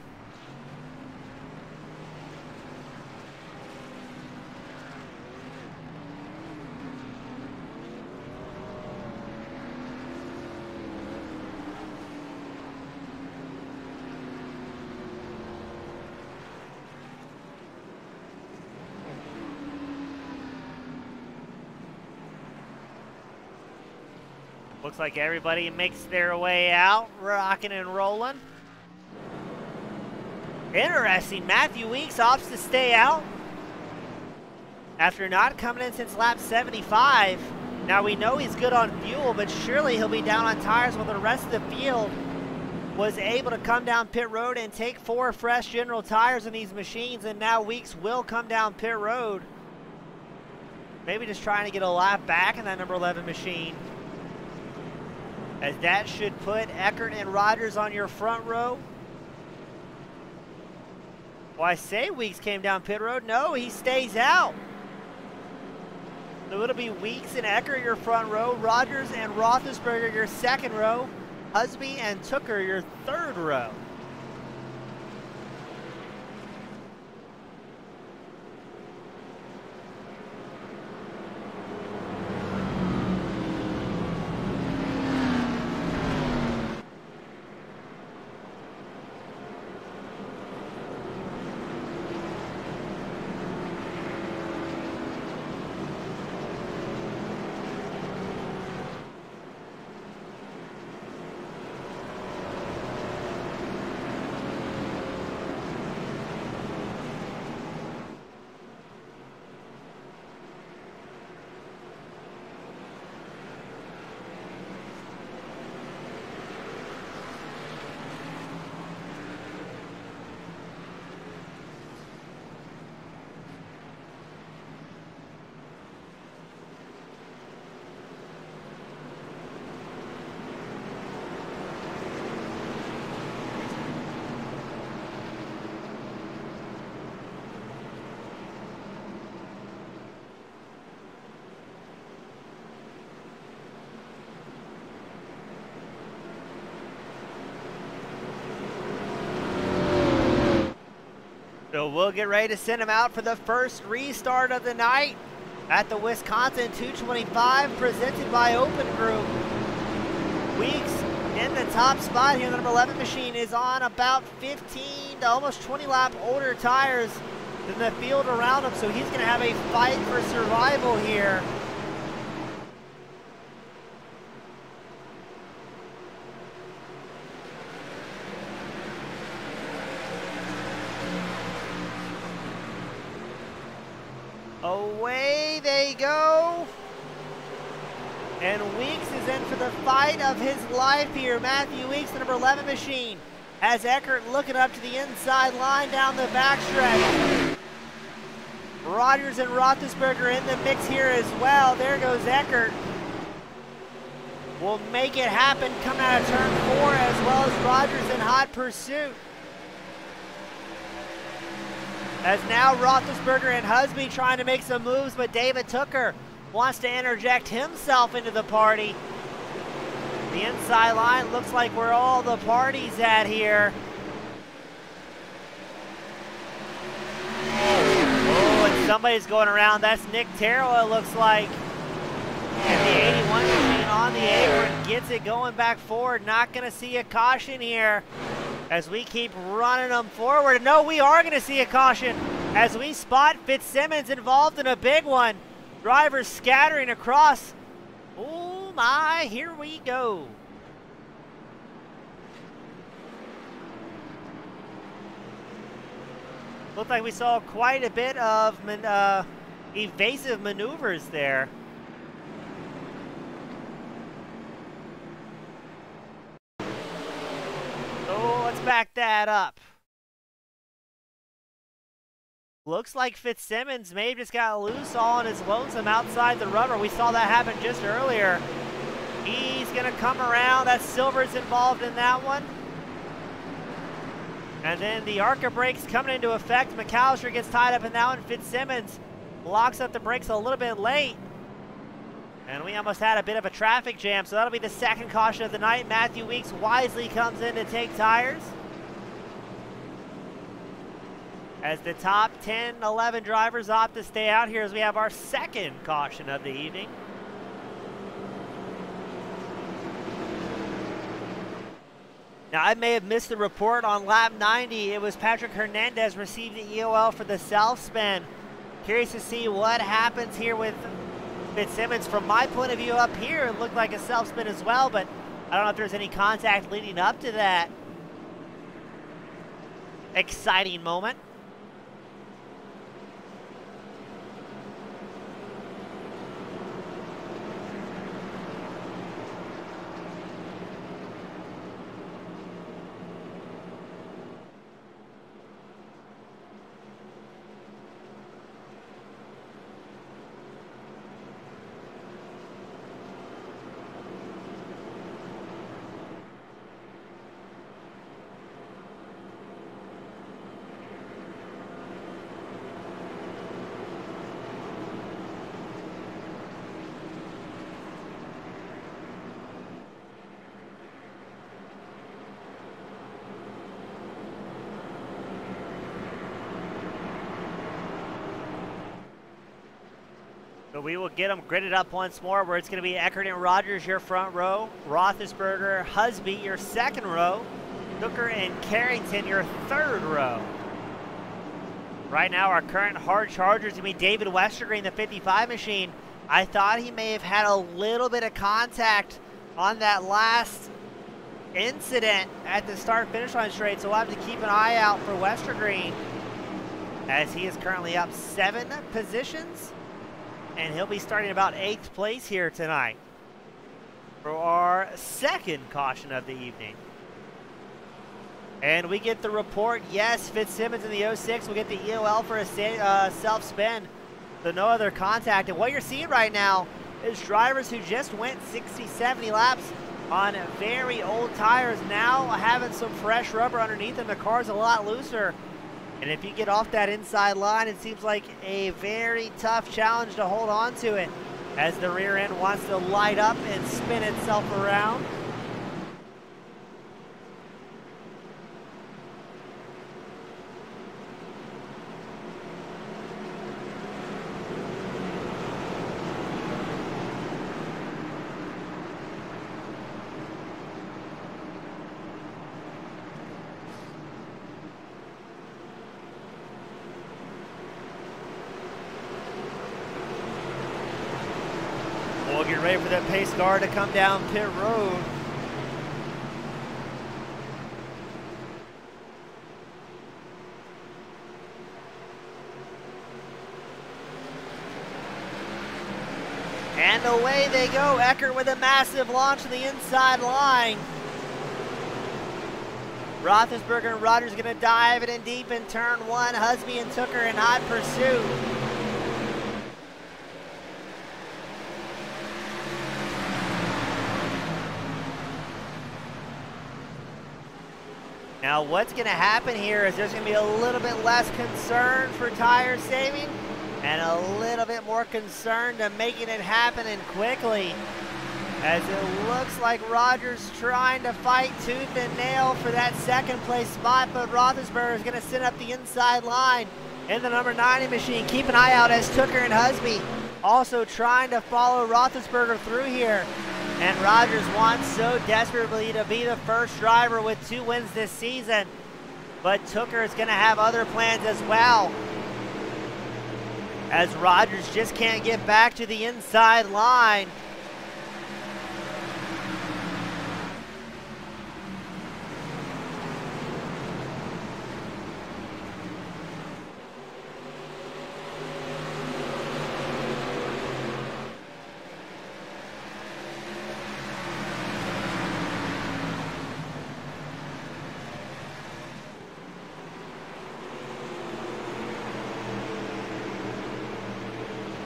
Looks like everybody makes their way out, rocking and rolling. Interesting, Matthew Weeks opts to stay out after not coming in since lap 75. Now we know he's good on fuel, but surely he'll be down on tires while the rest of the field was able to come down pit road and take 4 fresh general tires on these machines, and now Weeks will come down pit road. Maybe just trying to get a lap back in that number 11 machine. As that should put Eckert and Rogers on your front row. Well, I say Weeks came down pit road. No, he stays out. So it'll be Weeks and Eckert your front row, Rogers and Roethlisberger your second row, Husby and Tooker your third row. So we'll get ready to send him out for the first restart of the night at the Wisconsin 225, presented by Open Group. Weeks in the top spot here. The number 11 machine is on about 15 to almost 20 lap older tires than the field around him, so he's going to have a fight for survival here. Away they go. And Weeks is in for the fight of his life here. Matthew Weeks, the number 11 machine, has Eckert looking up to the inside line down the backstretch. Rogers and Roethlisberger in the mix here as well. There goes Eckert. Will make it happen coming out of turn 4, as well as Rogers in hot pursuit. As now Roethlisberger and Husby trying to make some moves, but David Tooker wants to interject himself into the party. The inside line looks like where all the party's at here. Oh, and somebody's going around. That's Nick Terrell, it looks like. And the 81 machine on the apron gets it going back forward. Not going to see a caution here as we keep running them forward. No, we are going to see a caution as we spot Fitzsimmons involved in a big one. Drivers scattering across. Oh my, here we go. Looked like we saw quite a bit of evasive maneuvers there. So let's back that up. Looks like Fitzsimmons may have just got loose all on his lonesome outside the rubber. We saw that happen just earlier. He's going to come around. That Silver's involved in that one. And then the ARCA brakes coming into effect. McAllister gets tied up in that one. Fitzsimmons locks up the brakes a little bit late. And we almost had a bit of a traffic jam, so that'll be the second caution of the night. Matthew Weeks wisely comes in to take tires. As the top 10, 11 drivers opt to stay out here as we have our second caution of the evening. Now, I may have missed the report on lap 90. It was Patrick Hernandez received the EOL for the self spin. Curious to see what happens here with Fitzsimmons, from my point of view up here, it looked like a self-spin as well, but I don't know if there's any contact leading up to that exciting moment. So we will get them gridded up once more, where it's going to be Eckert and Rogers, your front row. Roethlisberger, Husby, your second row. Hooker and Carrington, your third row. Right now, our current hard charger is going to be David Westergreen, the 55 machine. I thought he may have had a little bit of contact on that last incident at the start-finish line straight, so we'll have to keep an eye out for Westergreen, as he is currently up 7 positions. And he'll be starting about 8th place here tonight for our second caution of the evening. And we get the report, yes, Fitzsimmons in the 06 will get the EOL for a self-spin, so no other contact. And what you're seeing right now is drivers who just went 60, 70 laps on very old tires now having some fresh rubber underneath them. The car's a lot looser. And if you get off that inside line, it seems like a very tough challenge to hold on to it, as the rear end wants to light up and spin itself around. We'll get ready for that pace car to come down pit road. And away they go. Eckert with a massive launch to the inside line. Roethlisberger and Rogers going to dive it in deep in turn 1. Husby and Tooker in hot pursuit. Now what's going to happen here is there's going to be a little bit less concern for tire saving and a little bit more concern to making it happen and quickly, as it looks like Rogers trying to fight tooth and nail for that second place spot, but Roethlisberger is going to sit up the inside line in the number 90 machine. Keep an eye out as Tooker and Husby also trying to follow Roethlisberger through here. And Rogers wants so desperately to be the first driver with 2 wins this season. But Tooker is going to have other plans as well, as Rogers just can't get back to the inside line.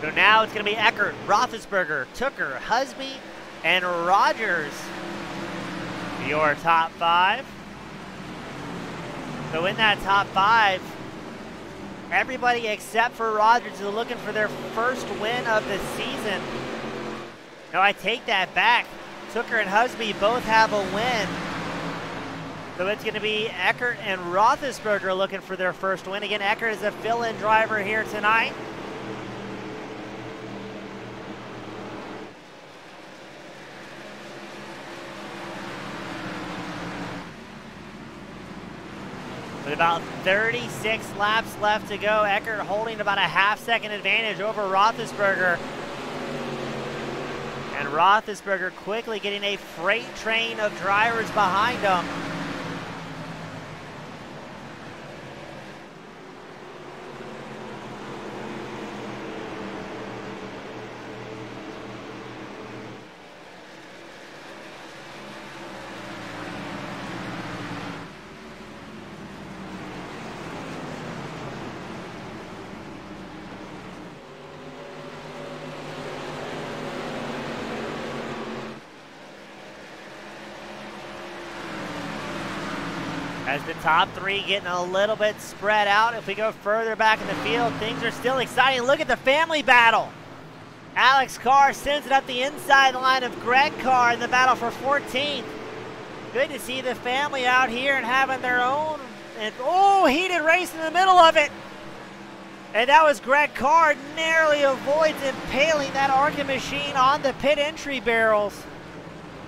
So now it's going to be Eckert, Roethlisberger, Tooker, Husby, and Rogers, your top 5. So in that top 5, everybody except for Rogers is looking for their first win of the season. Now I take that back. Tooker and Husby both have a win. So it's going to be Eckert and Roethlisberger looking for their first win. Again, Eckert is a fill-in driver here tonight. With about 36 laps left to go, Eckert holding about a half-second advantage over Roethlisberger. And Roethlisberger quickly getting a freight train of drivers behind him. As the top three getting a little bit spread out. If we go further back in the field, things are still exciting. Look at the family battle. Alex Carr sends it up the inside line of Greg Carr in the battle for 14th. Good to see the family out here and having their own. And oh, heated race in the middle of it. And that was Greg Carr narrowly avoids impaling that ARCA machine on the pit entry barrels.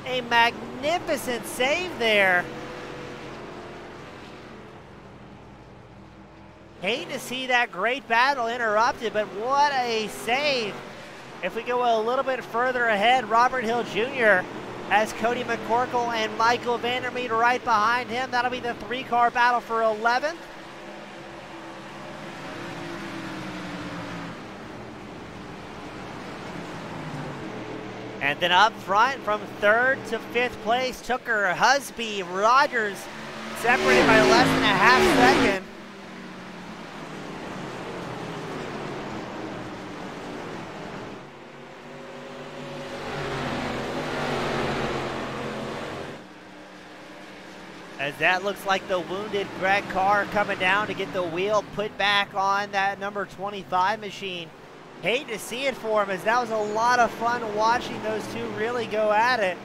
A magnificent save there. Hate to see that great battle interrupted, but what a save. If we go a little bit further ahead, Robert Hill Jr. has Cody McCorkle and Michael Vandermeer right behind him. That'll be the three-car battle for 11th. And then up front from 3rd to 5th place, Tooker, Husby, Rogers, separated by less than a half second. As that looks like the wounded Greg Carr coming down to get the wheel put back on that number 25 machine. Hate to see it for him, as that was a lot of fun watching those two really go at it.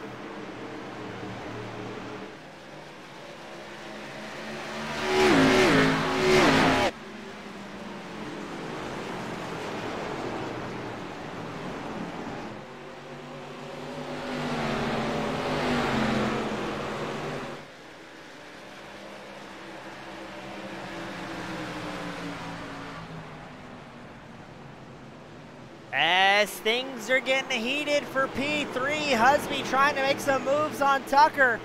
As things are getting heated for P3, Husby trying to make some moves on Tucker.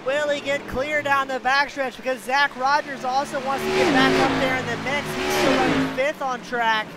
Will he get clear down the backstretch? Because Zach Rogers also wants to get back up there in the mix. He's still running 5th on track.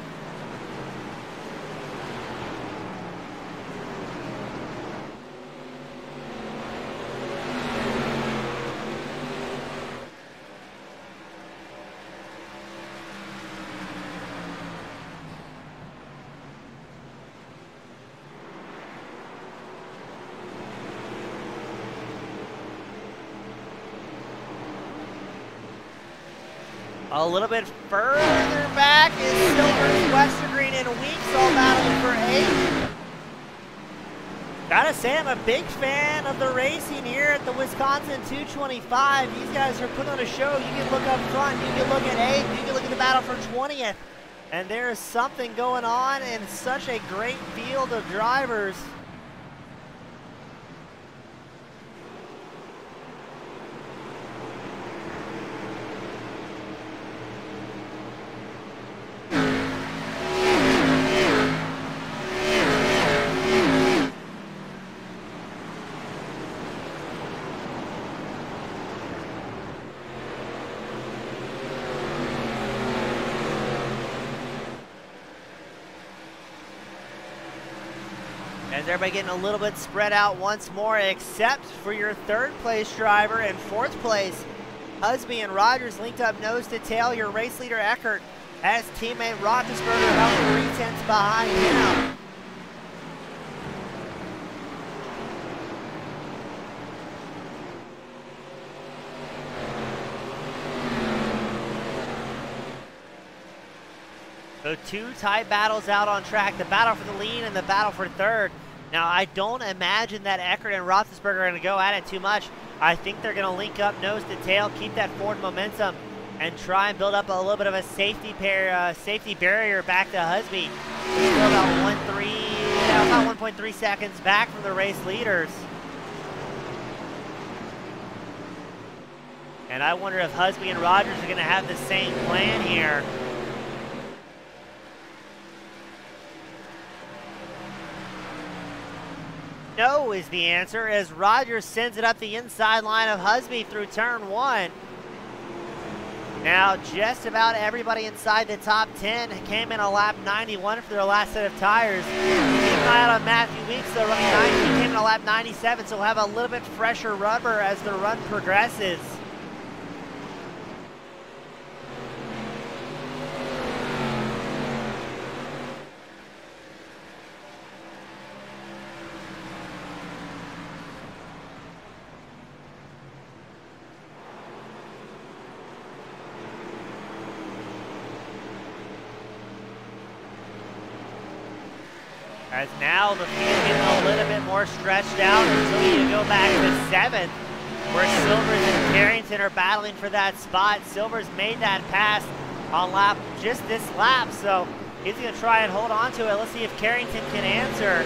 A little bit further back is Silver's Westergreen and Weeks all battling for 8th. Gotta say, I'm a big fan of the racing here at the Wisconsin 225. These guys are putting on a show. You can look up front, you can look at 8th, you can look at the battle for 20th. And there is something going on in such a great field of drivers. As everybody getting a little bit spread out once more, except for your 3rd place driver and 4th place. Husby and Rogers linked up nose to tail. Your race leader Eckert has teammate Roethlisberger about 3/10 behind him. So 2 tight battles out on track, the battle for the lead and the battle for 3rd. Now, I don't imagine that Eckert and Roethlisberger are going to go at it too much. I think they're going to link up nose to tail, keep that forward momentum, and try and build up a little bit of a safety barrier back to Husby. Still about 1.3 seconds back from the race leaders. And I wonder if Husby and Rogers are going to have the same plan here. No is the answer, as Rogers sends it up the inside line of Husby through turn 1. Now, just about everybody inside the top 10 came in a lap 91 for their last set of tires. Keep an eye out on Matthew Weeks, though, running 90. He came in a lap 97, so we'll have a little bit fresher rubber as the run progresses. As now the field getting a little bit more stretched out until you go back to 7th, where Silvers and Carrington are battling for that spot. Silvers made that pass on just this lap, so he's going to try and hold on to it. Let's see if Carrington can answer.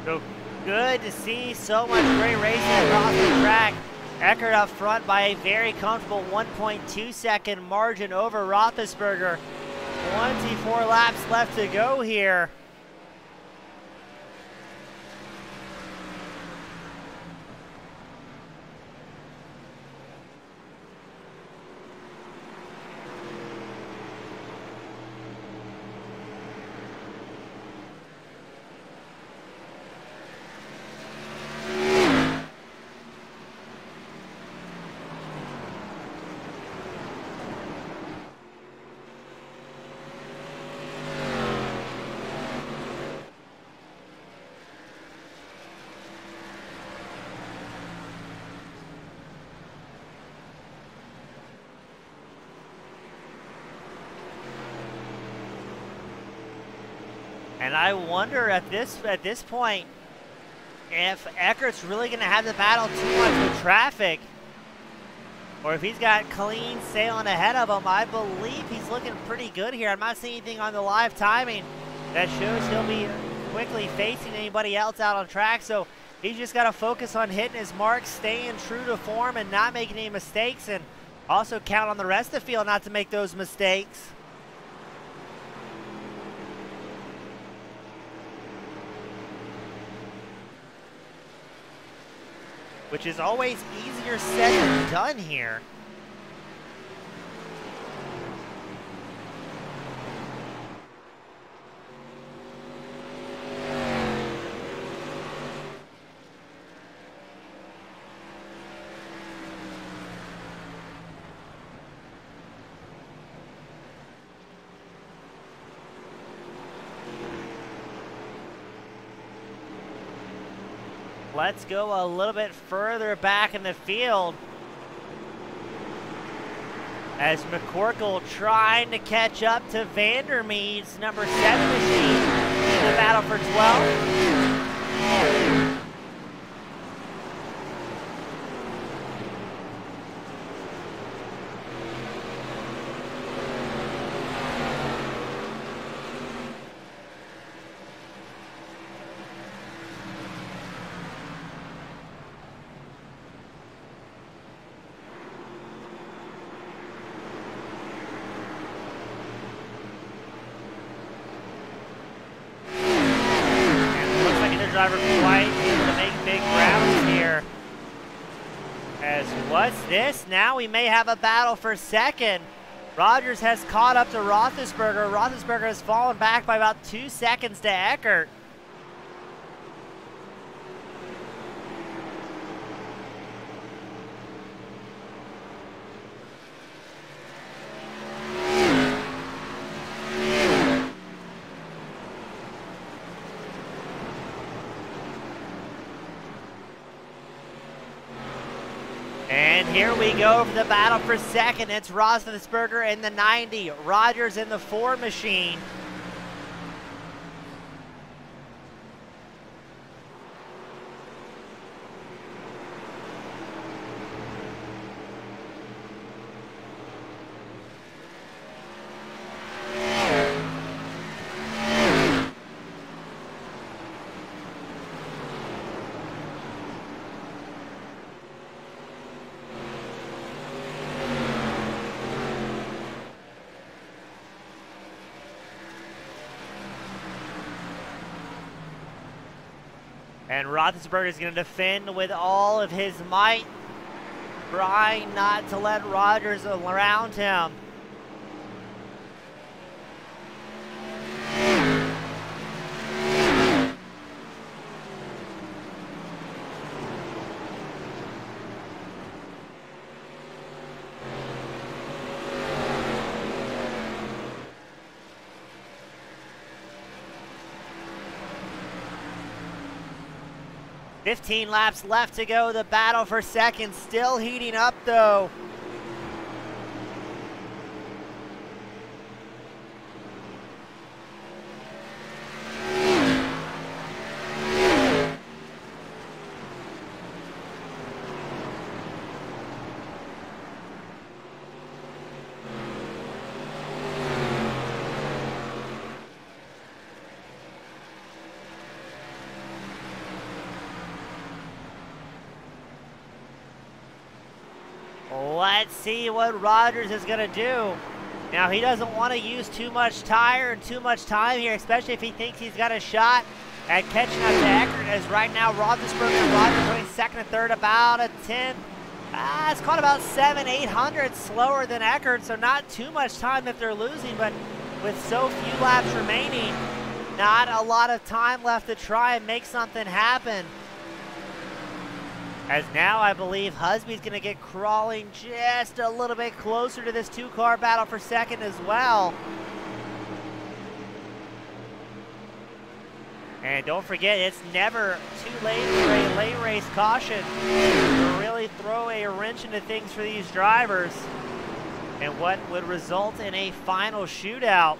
So good to see so much great racing across the track. Eckert up front by a very comfortable 1.2 second margin over Roethlisberger. 24 laps left to go here. And I wonder at this point if Eckert's really going to have to battle too much with traffic, or if he's got clean sailing ahead of him. I believe he's looking pretty good here. I'm not seeing anything on the live timing that shows he'll be quickly facing anybody else out on track. So he's just got to focus on hitting his marks, staying true to form, and not making any mistakes, and also count on the rest of the field not to make those mistakes. Which is always easier said than done here. Let's go a little bit further back in the field as McCorkle trying to catch up to Vandermeed's number 7 machine in the battle for 12. Driver quite able to make big grounds here. As what's this? Now we may have a battle for second. Rogers has caught up to Roethlisberger. Roethlisberger has fallen back by about 2 seconds to Eckert. And here we go for the battle for second. It's Roethlisberger in the 90, Rogers in the Ford machine. And Roethlisberger is going to defend with all of his might, trying not to let Rogers around him. "15 laps left to go. The battle for second still heating up, though. Let's see what Rogers is going to do. Now, he doesn't want to use too much tire and too much time here, especially if he thinks he's got a shot at catching up to Eckert, as right now Roethlisberger and Rogers going second and third, about a 10. It's caught about 700-800 slower than Eckert, so not too much time if they're losing, but with so few laps remaining, not a lot of time left to try and make something happen. As now I believe Husby's going to get crawling just a little bit closer to this two-car battle for second as well. And don't forget, it's never too late for a late race caution to really throw a wrench into things for these drivers, and what would result in a final shootout.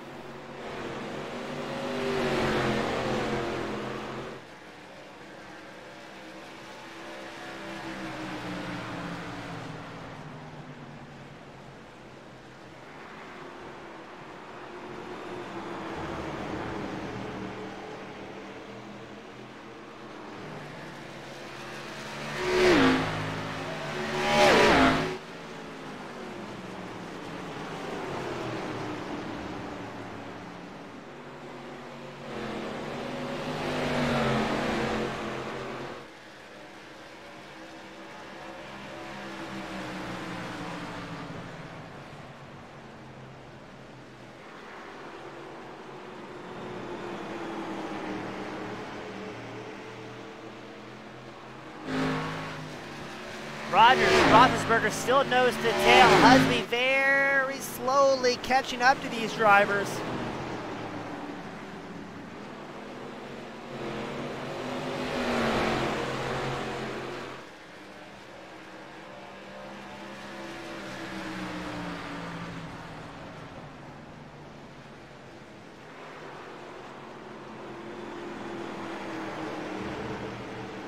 Rogers, Roethlisberger still nose to tail. Husby very slowly catching up to these drivers.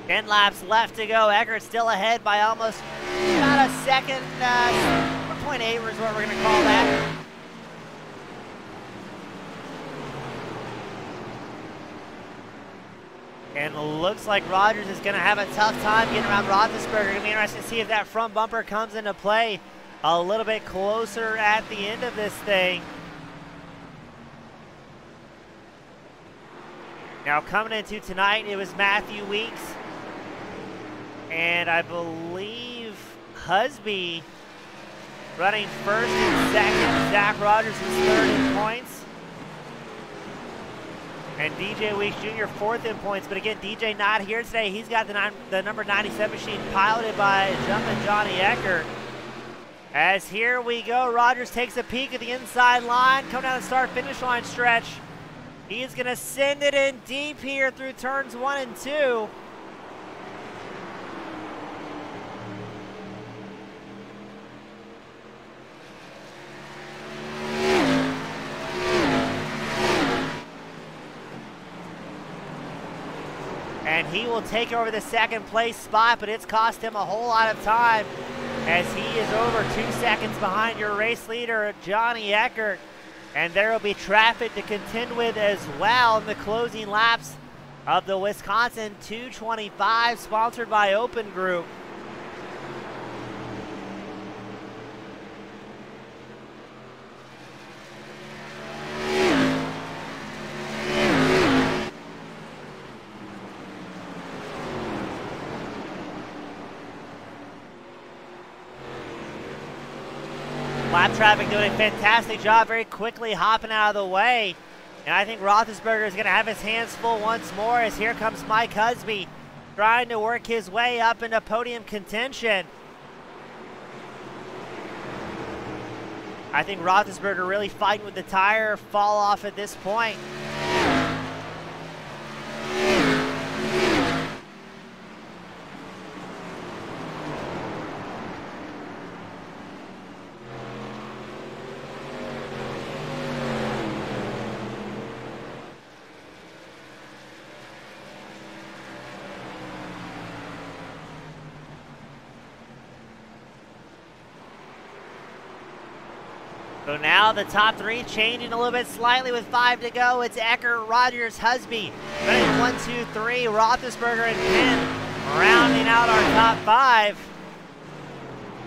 Ten laps left to go. Eckert still ahead by almost about a second. 1.8 is what we're going to call that. And looks like Rogers is going to have a tough time getting around Roethlisberger. Going to be interesting to see if that front bumper comes into play a little bit closer at the end of this thing. Now coming into tonight, it was Matthew Weeks. And I believe Husby running first and second. Zach Rogers is third in points. And DJ Weeks Jr. fourth in points. But again, DJ not here today. He's got the number 97 machine piloted by Jumpin' Johnny Eckert. As here we go, Rogers takes a peek at the inside line. Come down the start-finish line stretch. He's going to send it in deep here through turns 1 and 2. and he will take over the second place spot, but it's cost him a whole lot of time as he is over 2 seconds behind your race leader, Johnny Eckert. And there will be traffic to contend with as well in the closing laps of the Wisconsin 225, sponsored by Open Group. Lap traffic doing a fantastic job, very quickly hopping out of the way. And I think Roethlisberger is going to have his hands full once more as here comes Mike Husby trying to work his way up into podium contention. I think Roethlisberger really fighting with the tire fall off at this point. So now the top three changing a little bit slightly with 5 to go. It's Eckert, Rogers, Husby. Running 1, 2, 3, Roethlisberger and Penn rounding out our top 5.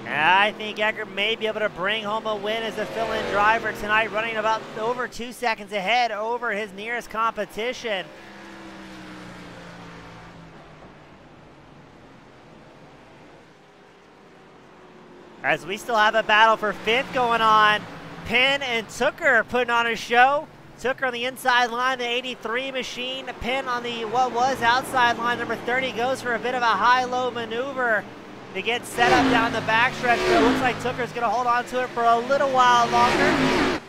And I think Eckert may be able to bring home a win as the fill-in driver tonight, running about over 2 seconds ahead over his nearest competition. As we still have a battle for 5th going on. Penn and Tooker putting on a show. Tooker on the inside line, the 83 machine. Penn on the what was outside line, number 30, goes for a bit of a high-low maneuver to get set up down the backstretch. But it looks like Tooker's going to hold on to it for a little while longer.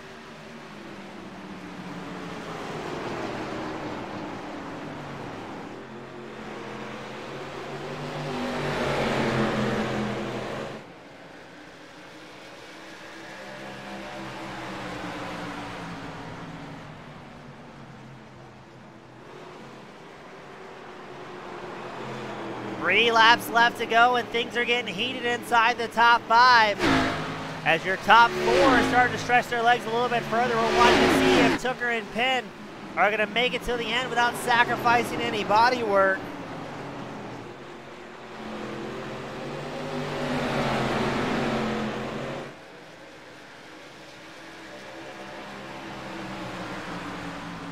Three laps left to go, and things are getting heated inside the top 5. As your top 4 are starting to stretch their legs a little bit further, we're watching to see if Tooker and Penn are going to make it to the end without sacrificing any body work.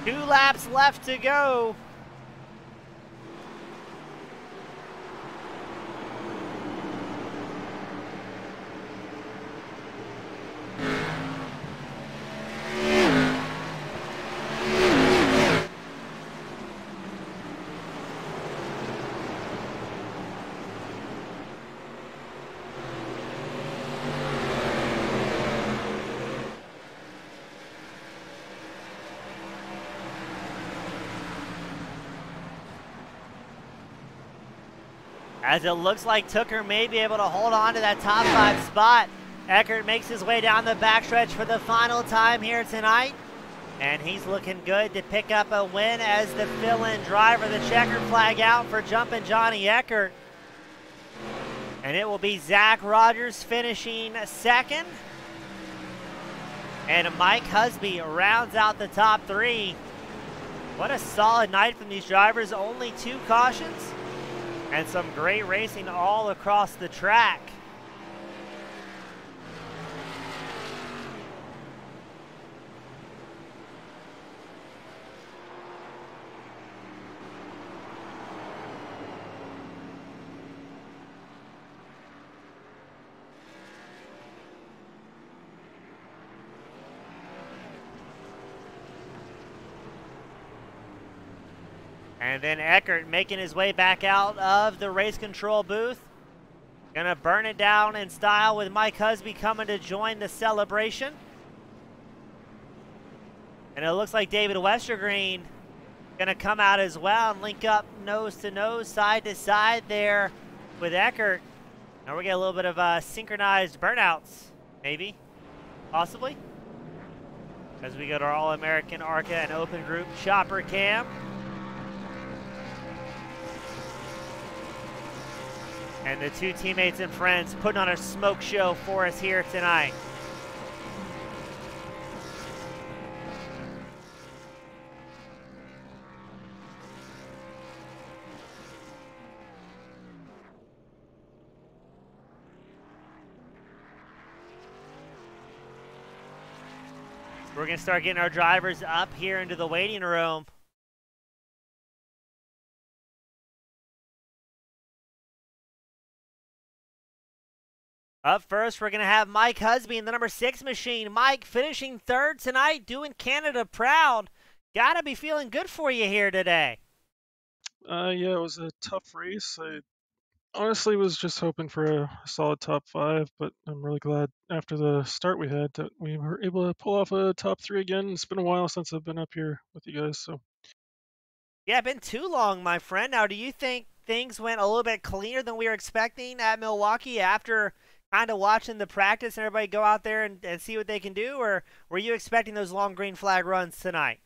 Two laps left to go. As it looks like Tooker may be able to hold on to that top 5 spot. Eckert makes his way down the backstretch for the final time here tonight. And he's looking good to pick up a win as the fill-in driver. The checkered flag out for jumping Johnny Eckert. And it will be Zach Rogers finishing 2nd. And Mike Husby rounds out the top 3. What a solid night from these drivers. Only 2 cautions. And some great racing all across the track. And then Eckert making his way back out of the race control booth. Gonna burn it down in style with Mike Husby coming to join the celebration. And it looks like David Westergreen gonna come out as well and link up nose to nose, side to side there with Eckert. Now we get a little bit of synchronized burnouts, maybe, possibly. As we go to our All-American ARCA and Open Group chopper cam. And the two teammates and friends putting on a smoke show for us here tonight. We're going to start getting our drivers up here into the waiting room. Up first, we're going to have Mike Husby in the number 6 machine. Mike finishing third tonight, doing Canada proud. Gotta be feeling good for you here today. Yeah, it was a tough race. I honestly was just hoping for a solid top 5, but I'm really glad after the start we had that we were able to pull off a top 3 again. It's been a while since I've been up here with you guys, so. Yeah, been too long, my friend. Now, do you think things went a little bit cleaner than we were expecting at Milwaukee after kind of watching the practice and everybody go out there and see what they can do, or were you expecting those long green flag runs tonight?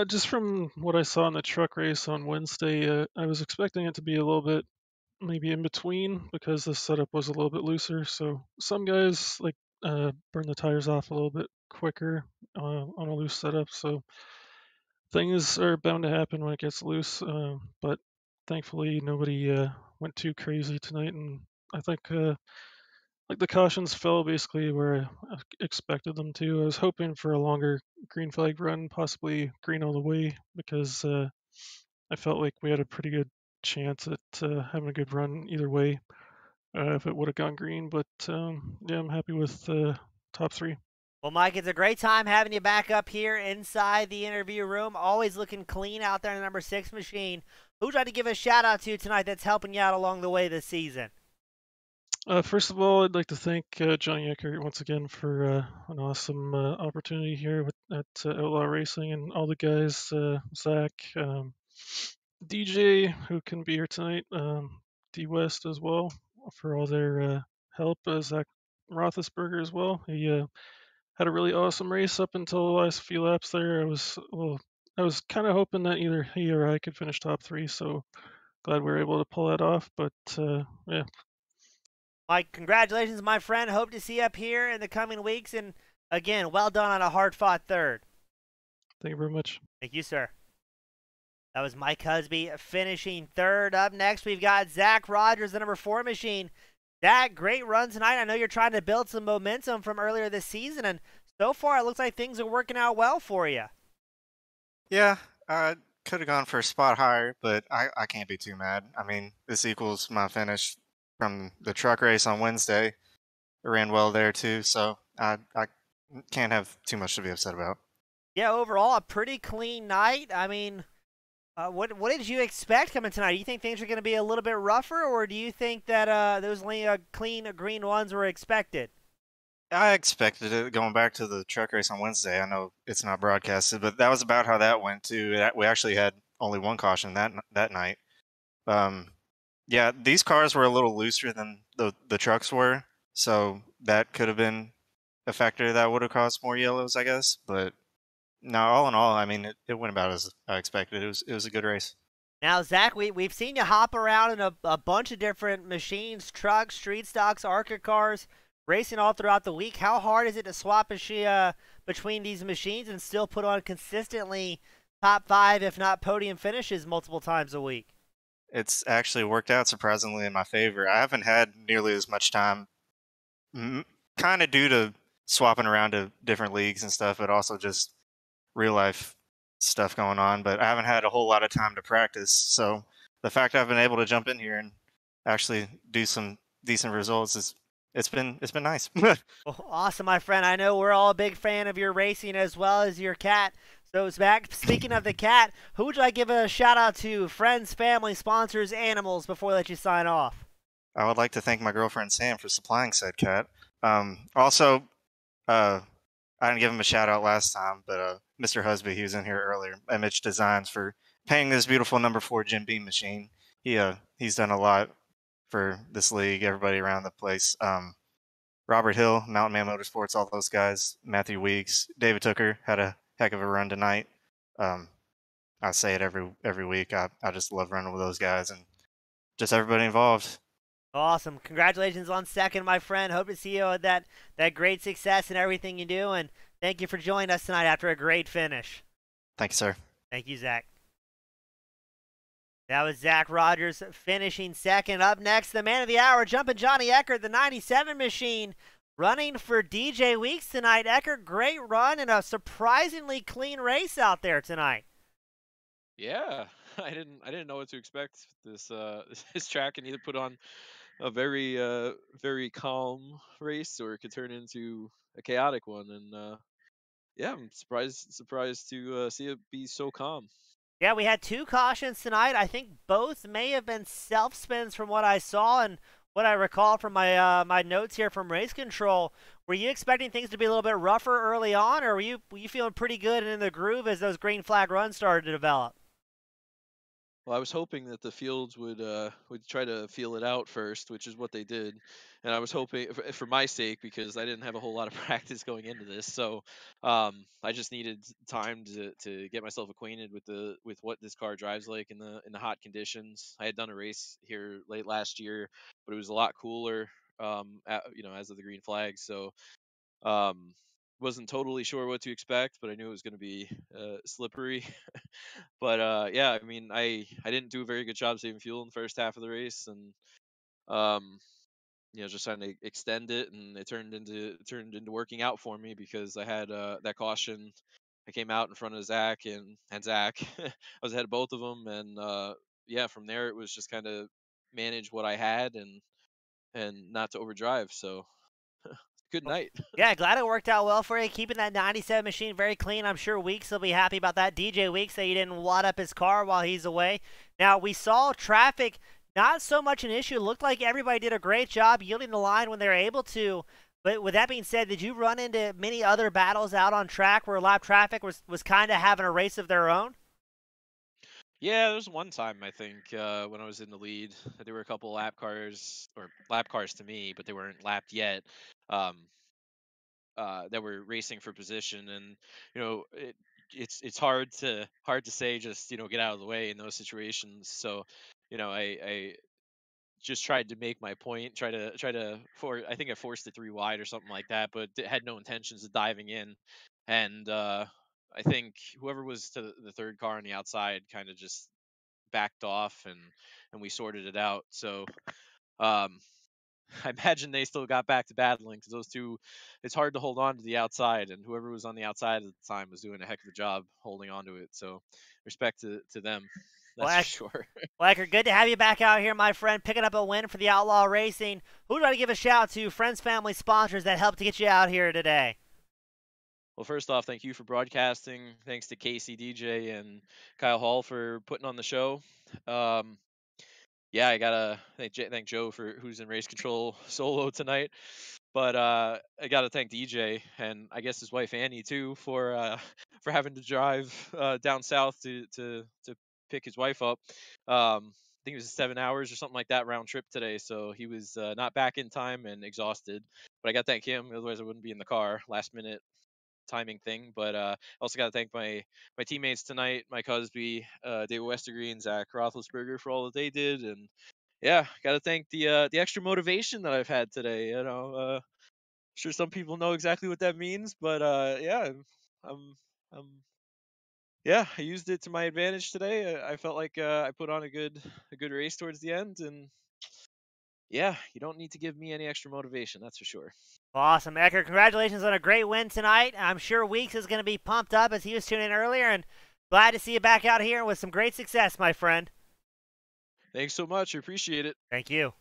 Just from what I saw in the truck race on Wednesday, I was expecting it to be a little bit maybe in between because the setup was a little bit looser. So some guys burn the tires off a little bit quicker on a loose setup. So things are bound to happen when it gets loose. But thankfully, nobody went too crazy tonight, and I think like the cautions fell basically where I expected them to. I was hoping for a longer green flag run, possibly green all the way, because I felt like we had a pretty good chance at having a good run either way if it would have gone green. But yeah, I'm happy with top 3. Well, Mike, it's a great time having you back up here inside the interview room. Always looking clean out there in the number 6 machine. Who'd you like to give a shout out to tonight that's helping you out along the way this season? First of all, I'd like to thank Johnny Eckert once again for an awesome opportunity here at Outlaw Racing and all the guys, Zach, DJ, who can be here tonight, D West as well, for all their help. Zach Roethlisberger as well. He had a really awesome race up until the last few laps there. I was kind of hoping that either he or I could finish top 3, so glad we were able to pull that off. But yeah. Mike, congratulations, my friend. Hope to see you up here in the coming weeks. And again, well done on a hard-fought third. Thank you very much. Thank you, sir. That was Mike Husby finishing third. Up next, we've got Zach Rogers, the number 4 machine. Zach, great run tonight. I know you're trying to build some momentum from earlier this season, and so far it looks like things are working out well for you. Yeah, I could have gone for a spot higher, but I can't be too mad. I mean, this equals my finish from the truck race on Wednesday. It ran well there too, so I can't have too much to be upset about. Yeah, overall, a pretty clean night. I mean, what did you expect coming tonight? Do you think things are going to be a little bit rougher, or do you think that those clean green ones were expected? I expected it going back to the truck race on Wednesday. I know it's not broadcasted, but that was about how that went too. We actually had only one caution that night. Yeah, these cars were a little looser than the trucks were, so that could have been a factor that would have caused more yellows, I guess. But no, all in all, I mean, it went about as I expected. It was a good race. Now, Zach, we've seen you hop around in a bunch of different machines, trucks, street stocks, ARCA cars, racing all throughout the week. How hard is it to swap between these machines and still put on consistently top 5, if not podium finishes multiple times a week? It's actually worked out surprisingly in my favor. I haven't had nearly as much time, kind of due to swapping around to different leagues and stuff, but also just real life stuff going on. But I haven't had a whole lot of time to practice. So the fact I've been able to jump in here and actually do some decent results it's been nice. Well, awesome, my friend. I know we're all a big fan of your racing as well as your cat. So, Zach, speaking of the cat, who would you like to give a shout out to? Friends, family, sponsors, animals before we let you sign off. I would like to thank my girlfriend Sam for supplying said cat. Also, I didn't give him a shout out last time, but Mr. Husby, he was in here earlier, Image Designs, for painting this beautiful number 4 Jim Beam machine. He's done a lot for this league, everybody around the place. Robert Hill, Mountain Man Motorsports, all those guys, Matthew Weeks, David Tooker had a heck of a run tonight. I say it every week. I just love running with those guys, and just everybody involved. Awesome. Congratulations on second, my friend. Hope to see you with that great success and everything you do. And thank you for joining us tonight after a great finish. Thank you, sir. Thank you, Zach. That was Zach Rogers finishing second. Up next, the man of the hour, Jumpin' Johnny Eckert, the 97 machine, running for DJ Weeks tonight. Eckert, great run and a surprisingly clean race out there tonight. Yeah, I didn't know what to expect. This this track can either put on a very calm race or it could turn into a chaotic one. And yeah, I'm surprised to see it be so calm. Yeah, we had 2 cautions tonight. I think both may have been self-spins from what I saw and what I recall from my my notes here from race control. Were you expecting things to be a little bit rougher early on, or were you feeling pretty good and in the groove as those green flag runs started to develop? Well, I was hoping that the fields would try to feel it out first, which is what they did, and I was hoping for my sake because I didn't have a whole lot of practice going into this, so I just needed time to get myself acquainted with what this car drives like in the hot conditions. I had done a race here late last year, but it was a lot cooler, as of the green flag, so um, wasn't totally sure what to expect, but I knew it was going to be slippery. But yeah, I mean, I didn't do a very good job saving fuel in the first half of the race, and um, just trying to extend it, and it turned into working out for me because I had that caution. I came out in front of Zach and Zach. I was ahead of both of them, and yeah, from there it was just kind of manage what I had and not to overdrive. So good night. Yeah, glad it worked out well for you. Keeping that 97 machine very clean. I'm sure Weeks will be happy about that. DJ Weeks, that you didn't wad up his car while he's away. Now, we saw traffic, not so much an issue. It looked like everybody did a great job yielding the line when they were able to. But with that being said, did you run into many other battles out on track where lap traffic was kind of having a race of their own? Yeah, there was one time I think when I was in the lead, there were a couple lap cars to me, but they weren't lapped yet. Um, that were racing for position, and it's hard to say just get out of the way in those situations. So I just tried to make my point, try to for I think I forced it 3 wide or something like that, but had no intentions of diving in. And I think whoever was to the third car on the outside kind of just backed off, and we sorted it out. So um I imagine they still got back to battling because those two, it's hard to hold on to the outside, and whoever was on the outside at the time was doing a heck of a job holding on to it. So respect to them, Well, that's for sure. Well, Eckert, good to have you back out here, my friend, picking up a win for the Outlaw Racing. Who do I give a shout out to? Friends, family, sponsors that helped to get you out here today. Well, first off, thank you for broadcasting. Thanks to Casey DJ and Kyle Hall for putting on the show. Um, yeah, I gotta thank Joe for who's in race control solo tonight. But I gotta thank DJ and I guess his wife Annie too for for having to drive down south to pick his wife up. I think it was 7 hours or something like that round trip today, so he was not back in time and exhausted. But I got to thank him, otherwise I wouldn't be in the car. Last minute timing thing. But also got to thank my teammates tonight, Mike Husby, David Westergreen, Zach Roethlisberger for all that they did, and yeah, got to thank the extra motivation that I've had today. Sure some people know exactly what that means, but yeah, I'm, I'm yeah, I used it to my advantage today. I felt like I put on a good race towards the end, and yeah, you don't need to give me any extra motivation, that's for sure. Awesome, Eckert. Congratulations on a great win tonight. I'm sure Weeks is going to be pumped up as he was tuning in earlier, and glad to see you back out here with some great success, my friend. Thanks so much. I appreciate it. Thank you.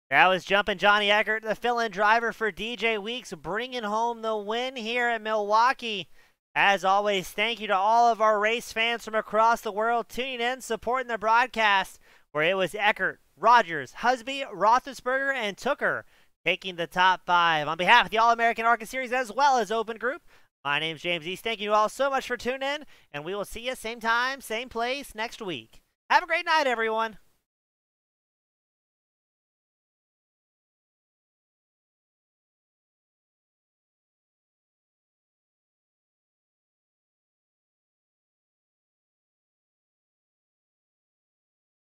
That was Jumpin' Johnny Eckert, the fill-in driver for DJ Weeks, bringing home the win here at Milwaukee. As always, thank you to all of our race fans from across the world tuning in, supporting the broadcast, where it was Eckert, Rogers, Husby, Roethlisberger, and Tooker taking the top 5. On behalf of the All-American ARCA Series as well as Open Group, my name's James East. Thank you all so much for tuning in, and we will see you same time, same place next week. Have a great night, everyone.